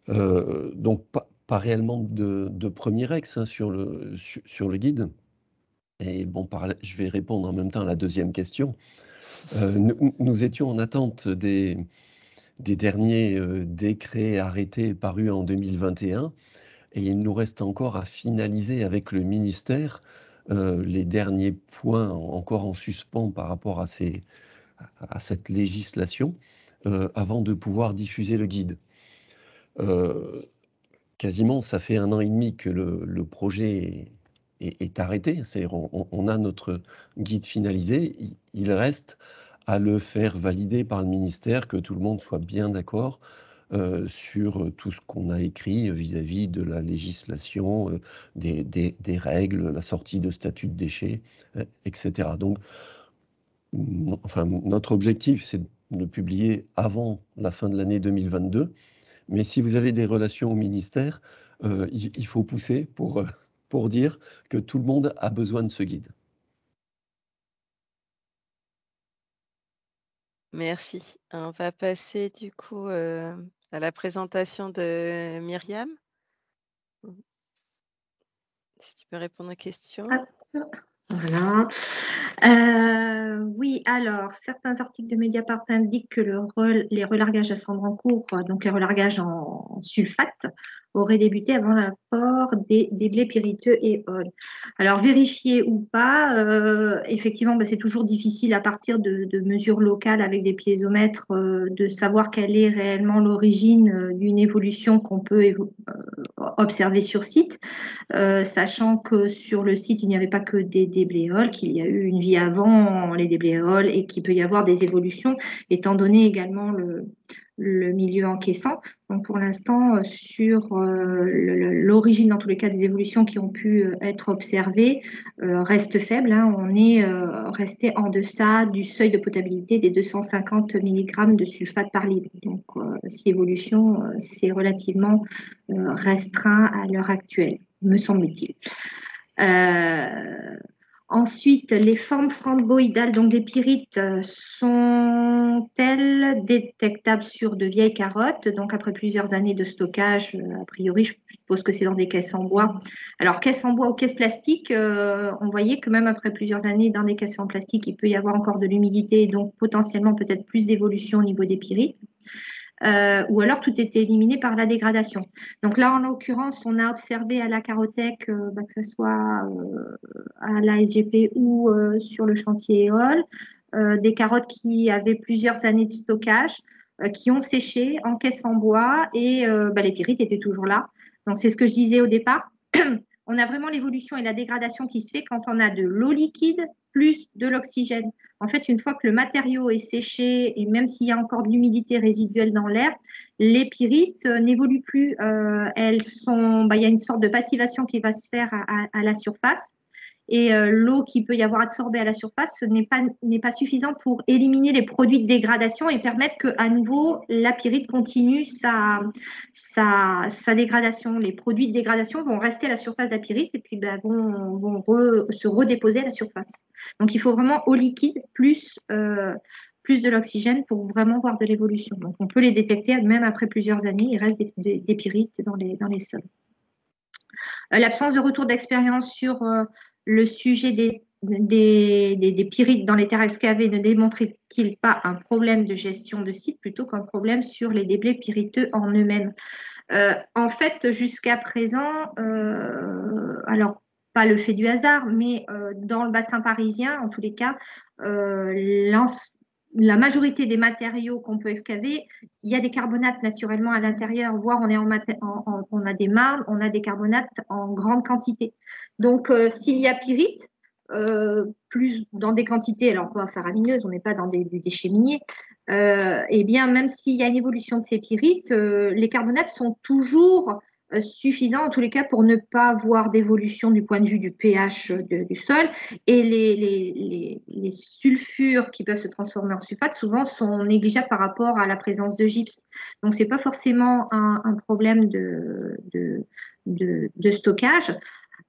Donc, pas réellement de premier ex sur le guide. Et bon, je vais répondre en même temps à la deuxième question. Nous étions en attente des derniers décrets arrêtés parus en 2021 et il nous reste encore à finaliser avec le ministère les derniers points encore en suspens par rapport à cette législation avant de pouvoir diffuser le guide. Quasiment, ça fait 1 an et demi que le projet est arrêté. C'est-à-dire on a notre guide finalisé. Il reste à le faire valider par le ministère, que tout le monde soit bien d'accord sur tout ce qu'on a écrit vis-à-vis de la législation, des règles, la sortie de statut de déchets, etc. Donc, enfin, notre objectif, c'est de le publier avant la fin de l'année 2022. Mais si vous avez des relations au ministère, il faut pousser pour dire que tout le monde a besoin de ce guide. Merci. On va passer du coup à la présentation de Myriam. Si tu peux répondre aux questions. Voilà. Oui, alors, certains articles de Mediapart indiquent que les relargages à cendres en cours, donc les relargages en sulfate, auraient débuté avant l'apport des blés pyriteux et ol. Alors, vérifier ou pas, effectivement, c'est toujours difficile à partir de mesures locales avec des piézomètres de savoir quelle est réellement l'origine d'une évolution qu'on peut observer sur site. Sachant que sur le site, il n'y avait pas que des débléoles, qu'il y a eu une vie avant les débléoles et qu'il peut y avoir des évolutions, étant donné également le milieu encaissant. Donc pour l'instant, sur l'origine, dans tous les cas, des évolutions qui ont pu être observées, reste faible. On est resté en deçà du seuil de potabilité des 250 mg de sulfate par litre. Donc, si évolution, c'est relativement restreint à l'heure actuelle, me semble-t-il. Ensuite, les formes framboïdales, donc des pyrites, sont-elles détectables sur de vieilles carottes? Donc, après plusieurs années de stockage, a priori, je suppose que c'est dans des caisses en bois. Alors, caisses en bois ou caisses plastiques, on voyait que même après plusieurs années dans des caisses en plastique, il peut y avoir encore de l'humidité et donc potentiellement peut-être plus d'évolution au niveau des pyrites. Ou alors tout était éliminé par la dégradation. Donc là, en l'occurrence, on a observé à la Carothèque, que ce soit à la SGP ou sur le chantier Éole, des carottes qui avaient plusieurs années de stockage, qui ont séché en caisse en bois et les pyrites étaient toujours là. Donc c'est ce que je disais au départ. On a vraiment l'évolution et la dégradation qui se fait quand on a de l'eau liquide plus de l'oxygène. En fait, une fois que le matériau est séché et même s'il y a encore de l'humidité résiduelle dans l'air, les pyrites n'évoluent plus. Il y a une sorte de passivation qui va se faire à la surface. Et l'eau qui peut y avoir absorbée à la surface n'est pas suffisante pour éliminer les produits de dégradation et permettre qu'à nouveau la pyrite continue sa dégradation. Les produits de dégradation vont rester à la surface de la pyrite et puis vont se redéposer à la surface. Donc il faut vraiment eau liquide plus de l'oxygène pour vraiment voir de l'évolution. Donc on peut les détecter même après plusieurs années, il reste des pyrites dans les sols. L'absence de retour d'expérience sur le sujet des pyrites dans les terres excavées ne démontrait-il pas un problème de gestion de site plutôt qu'un problème sur les déblais pyriteux en eux-mêmes? En fait, jusqu'à présent, alors pas le fait du hasard, mais dans le bassin parisien, en tous les cas, la majorité des matériaux qu'on peut excaver, il y a des carbonates naturellement à l'intérieur, voire on a des marnes, on a des carbonates en grande quantité. Donc, s'il y a pyrite, plus dans des quantités, alors pas faramineuses, on n'est pas dans du déchet minier, et bien même s'il y a une évolution de ces pyrites, les carbonates sont toujours suffisants en tous les cas pour ne pas avoir d'évolution du point de vue du pH du sol, et les sulfures qui peuvent se transformer en sulfate souvent sont négligeables par rapport à la présence de gypse. Donc c'est pas forcément un problème de stockage.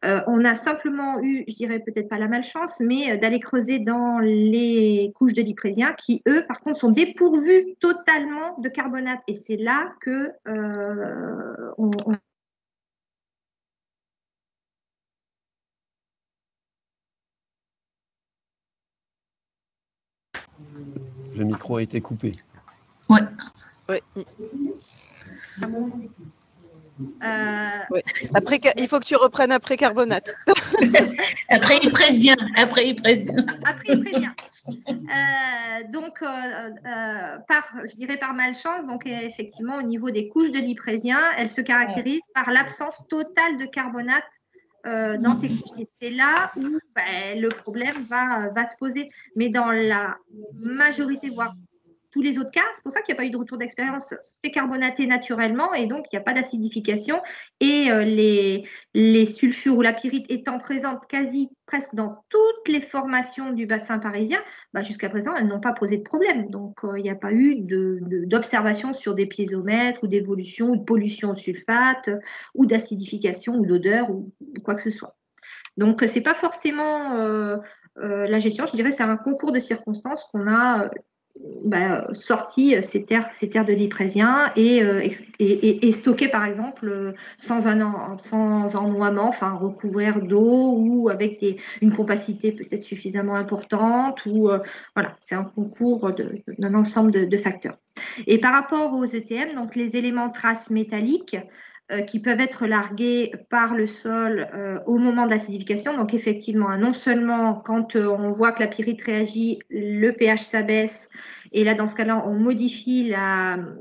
On a simplement eu, je dirais peut-être pas la malchance, mais d'aller creuser dans les couches de l'Yprésien qui, eux, par contre, sont dépourvus totalement de carbonate. Et c'est là que Le micro a été coupé. Ouais. Oui. Ouais. Après, il faut que tu reprennes après carbonate. Après, il prévient. Après, il prévient. Donc, je dirais par malchance, donc effectivement, au niveau des couches de l'iprésien, elles se caractérisent par l'absence totale de carbonate dans ces couches. Et c'est là où le problème va se poser. Mais dans la majorité, voire tous les autres cas, c'est pour ça qu'il n'y a pas eu de retour d'expérience, c'est carbonaté naturellement et donc il n'y a pas d'acidification. Et les sulfures ou la pyrite étant présentes quasi presque dans toutes les formations du bassin parisien, jusqu'à présent, elles n'ont pas posé de problème. Donc, il n'y a pas eu d'observation sur des piézomètres ou d'évolution ou de pollution au sulfate ou d'acidification ou d'odeur ou quoi que ce soit. Donc, ce n'est pas forcément la gestion, je dirais c'est un concours de circonstances qu'on a sorti ces terres de l'iprésien et stocké par exemple sans ennoiement, enfin recouvert d'eau ou avec une compacité peut-être suffisamment importante ou voilà, c'est un concours d'un ensemble de facteurs. Et par rapport aux ETM, donc les éléments traces métalliques qui peuvent être largués par le sol au moment de l'acidification. Donc effectivement, non seulement quand on voit que la pyrite réagit, le pH s'abaisse, et là dans ce cas-là, on modifie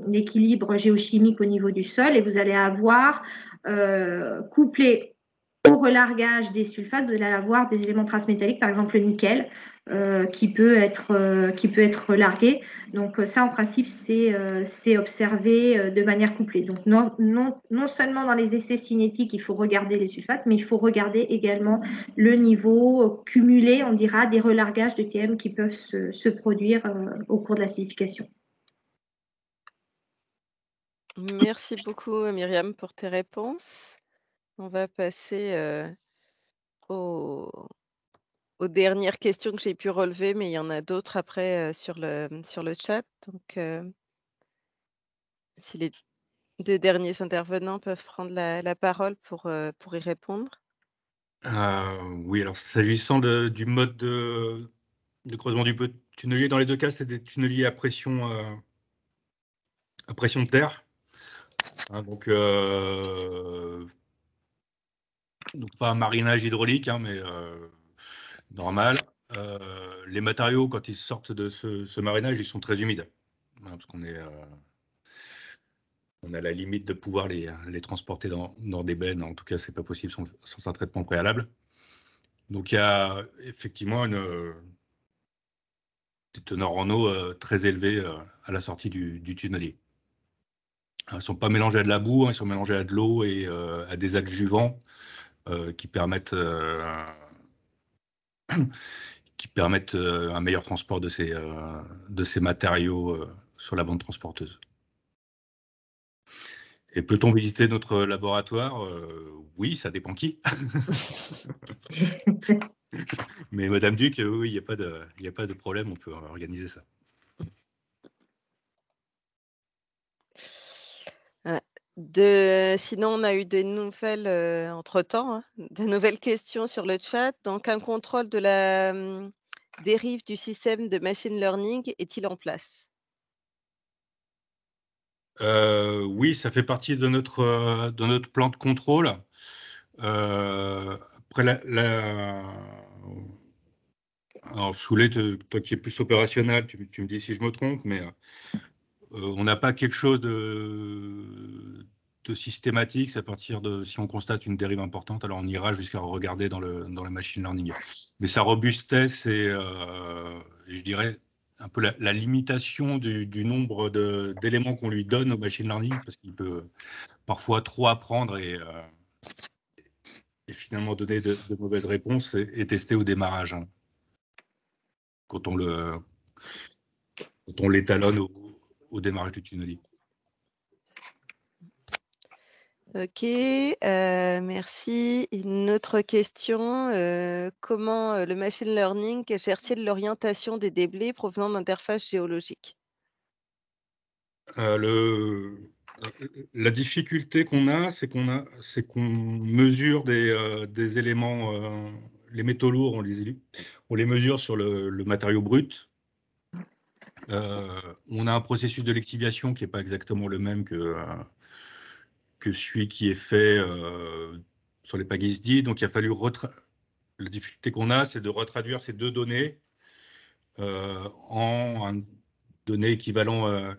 l'équilibre géochimique au niveau du sol et vous allez avoir couplé au relargage des sulfates, vous allez avoir des éléments traces métalliques, par exemple le nickel, qui peut être largué. Donc ça, en principe, c'est observé de manière couplée. Donc non seulement dans les essais cinétiques, il faut regarder les sulfates, mais il faut regarder également le niveau cumulé, on dira, des relargages de TM qui peuvent se produire au cours de l'acidification. Merci beaucoup, Myriam, pour tes réponses. On va passer aux dernières questions que j'ai pu relever, mais il y en a d'autres après sur le chat. Donc, si les deux derniers intervenants peuvent prendre la parole pour y répondre. Oui, alors s'agissant du mode de creusement du tunnelier, dans les deux cas, c'est des tunneliers à pression de terre. Hein, donc pas un marinage hydraulique, hein, mais normal. Les matériaux, quand ils sortent de ce marinage, ils sont très humides. Hein, parce qu'on est... on a la limite de pouvoir les transporter dans des bennes. En tout cas, ce n'est pas possible sans un traitement préalable. Donc, il y a effectivement des teneurs en eau très élevées à la sortie du tunnelier. Ils ne sont pas mélangés à de la boue, hein, ils sont mélangés à de l'eau et à des adjuvants qui permettent un meilleur transport de ces matériaux sur la bande transporteuse. Et peut-on visiter notre laboratoire? Oui, ça dépend qui. Mais Madame Duc, oui, il n'y a pas de problème, on peut organiser ça. Sinon, on a eu des nouvelles entre-temps, hein, de nouvelles questions sur le chat. Donc, un contrôle de la dérive du système de machine learning est-il en place? Oui, ça fait partie de notre plan de contrôle. Après, alors, Soulet, toi qui es plus opérationnel, tu me dis si je me trompe, mais on n'a pas quelque chose de systématique. C'est à partir de, si on constate une dérive importante, alors on ira jusqu'à regarder dans le machine learning. Mais sa robustesse et je dirais un peu la limitation du nombre d'éléments qu'on lui donne au machine learning, parce qu'il peut parfois trop apprendre et finalement donner de mauvaises réponses et tester au démarrage. Hein. Quand on l'étalonne au démarrage du tunnelier. Ok, merci. Une autre question, comment le machine learning gère-t-il l'orientation des déblais provenant d'interfaces géologiques? La difficulté qu'on a, c'est qu'on mesure des éléments, les métaux lourds, on les mesure sur le matériau brut. on a un processus de lexiviation qui n'est pas exactement le même que celui qui est fait sur les PAGISD. Donc, il a fallu la difficulté qu'on a, c'est de retraduire ces deux données en données équivalent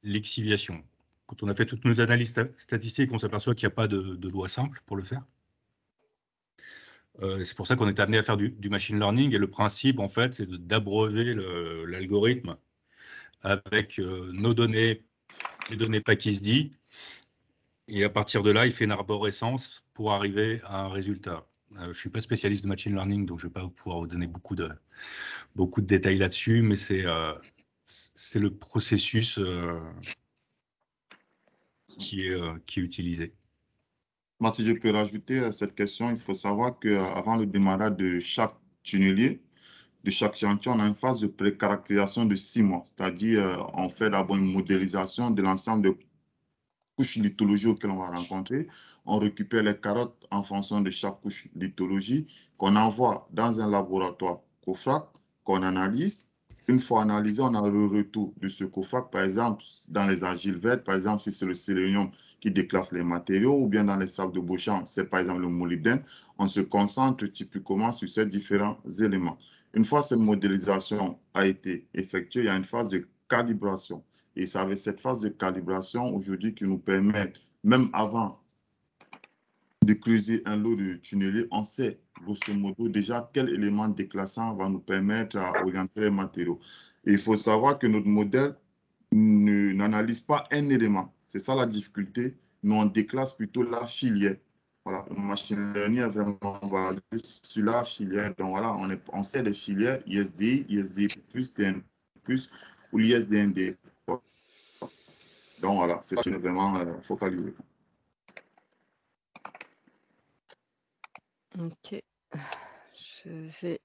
lexiviation. Quand on a fait toutes nos analyses statistiques, on s'aperçoit qu'il n'y a pas de loi simple pour le faire. C'est pour ça qu'on est amené à faire du machine learning. Et le principe, en fait, c'est d'abreuver l'algorithme avec nos données, les données PAGISD. Et à partir de là, il fait une arborescence pour arriver à un résultat. Je ne suis pas spécialiste de machine learning, donc je ne vais pas pouvoir vous donner beaucoup de détails là-dessus, mais c'est le processus qui est utilisé. Moi, si je peux rajouter à cette question, il faut savoir qu'avant le démarrage de chaque tunnelier, de chaque chantier, on a une phase de pré-caractérisation de 6 mois. C'est-à-dire, on fait d'abord une modélisation de l'ensemble de couches lithologiques auxquelles on va rencontrer. On récupère les carottes en fonction de chaque couche lithologie qu'on envoie dans un laboratoire COFRAC, qu'on analyse. Une fois analysé, on a le retour de ce COFRAC, par exemple, dans les argiles vertes, par exemple, si c'est le sélénium qui déclasse les matériaux, ou bien dans les sables de Beauchamp, c'est par exemple le molybdène. On se concentre typiquement sur ces différents éléments. Une fois cette modélisation a été effectuée, il y a une phase de calibration. Et c'est avec cette phase de calibration aujourd'hui qui nous permet, même avant de creuser un lot de tunneliers, on sait grosso modo déjà quel élément déclassant va nous permettre à orienter les matériaux. Et il faut savoir que notre modèle n'analyse pas un élément. C'est ça la difficulté. Nous, on déclasse plutôt la filière. Voilà, le machine learning est vraiment basé sur la filière. Donc voilà, on sait des filières ISD, ISD+, DN+, ou l'ISDND. Donc voilà, c'est vraiment focalisé. Ok, je vais...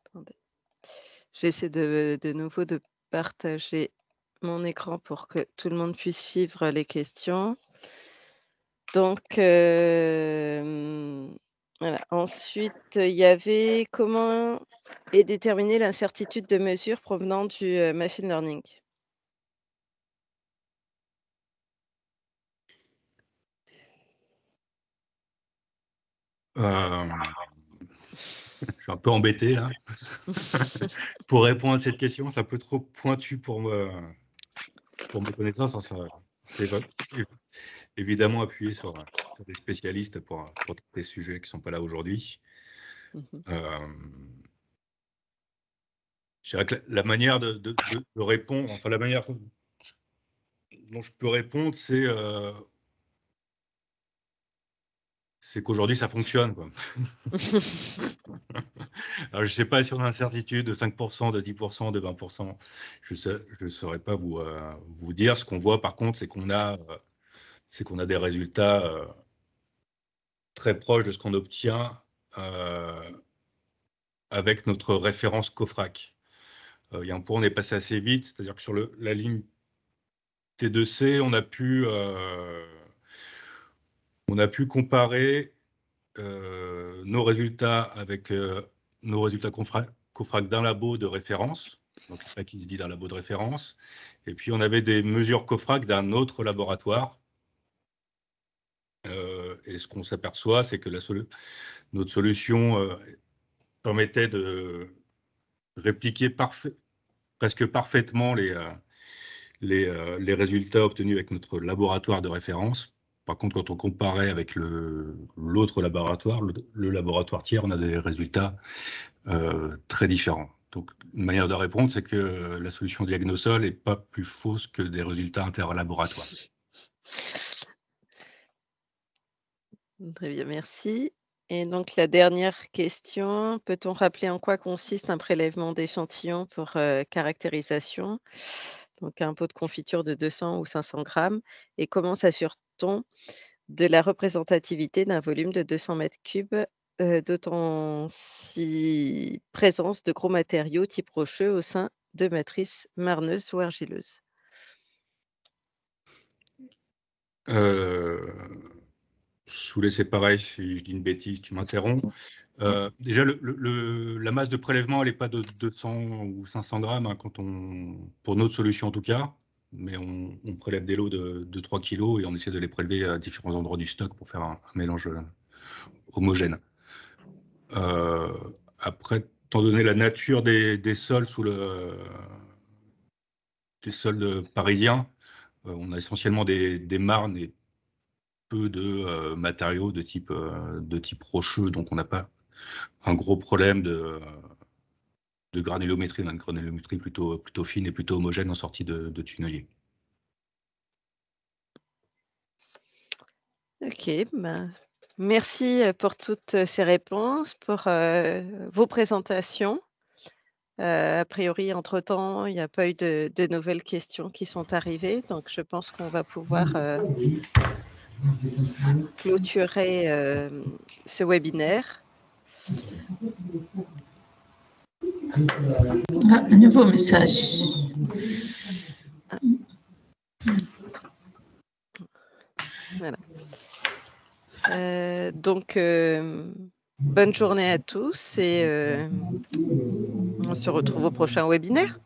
Attendez. J'essaie de nouveau de partager mon écran pour que tout le monde puisse suivre les questions. Donc, voilà. Ensuite, il y avait comment est déterminée l'incertitude de mesure provenant du machine learning? Je suis un peu embêté là. Pour répondre à cette question, c'est un peu trop pointu pour mes connaissances. C'est évidemment appuyé sur des spécialistes pour traiter ces sujets qui ne sont pas là aujourd'hui. Je dirais que la manière de répondre, enfin la manière dont je peux répondre, c'est qu'aujourd'hui ça fonctionne, quoi. Alors, je ne sais pas si on a une incertitude de 5%, de 10%, de 20%. Je ne saurais pas vous dire. Ce qu'on voit par contre, c'est qu'on a des résultats très proches de ce qu'on obtient avec notre référence COFRAC. Il y a un point, on est passé assez vite, c'est-à-dire que sur la ligne T2C, on a pu comparer nos résultats avec nos résultats COFRAC d'un labo de référence, donc pas qui se dit d'un labo de référence, et puis on avait des mesures COFRAC d'un autre laboratoire. Et ce qu'on s'aperçoit, c'est que notre solution permettait de répliquer presque parfaitement les résultats obtenus avec notre laboratoire de référence. Par contre, quand on comparait avec l'autre laboratoire, le laboratoire tiers, on a des résultats très différents. Donc, une manière de répondre, c'est que la solution Diagnosol n'est pas plus fausse que des résultats interlaboratoires. Très bien, merci. Et donc, la dernière question, peut-on rappeler en quoi consiste un prélèvement d'échantillons pour caractérisation? Donc, un pot de confiture de 200 ou 500 grammes. Et comment s'assure-t-on de la représentativité d'un volume de 200 mètres cubes, d'autant si présence de gros matériaux type rocheux au sein de matrices marneuses ou argileuses? Soulet, c'est pareil, si je dis une bêtise, tu m'interromps. Déjà, la masse de prélèvement, elle n'est pas de 200 ou 500 grammes hein, pour notre solution en tout cas, mais on prélève des lots de 3 kg et on essaie de les prélever à différents endroits du stock pour faire un mélange homogène. Après, étant donné la nature des sols des sols parisiens, on a essentiellement des marnes et peu de matériaux de type rocheux, donc on n'a pas un gros problème de granulométrie. On a une granulométrie plutôt fine et plutôt homogène en sortie de tunnelier. Ok, ben, merci pour toutes ces réponses, pour vos présentations. A priori, entre-temps, il n'y a pas eu de nouvelles questions qui sont arrivées, donc je pense qu'on va pouvoir clôturer ce webinaire. Ah, un nouveau message. Voilà. Donc, bonne journée à tous et on se retrouve au prochain webinaire.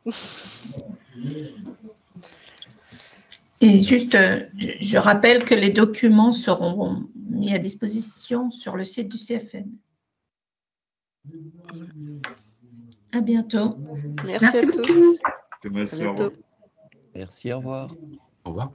Et juste, je rappelle que les documents seront mis à disposition sur le site du CFM. À bientôt. Merci à tous. Merci, à bientôt. Merci, au revoir. Au revoir.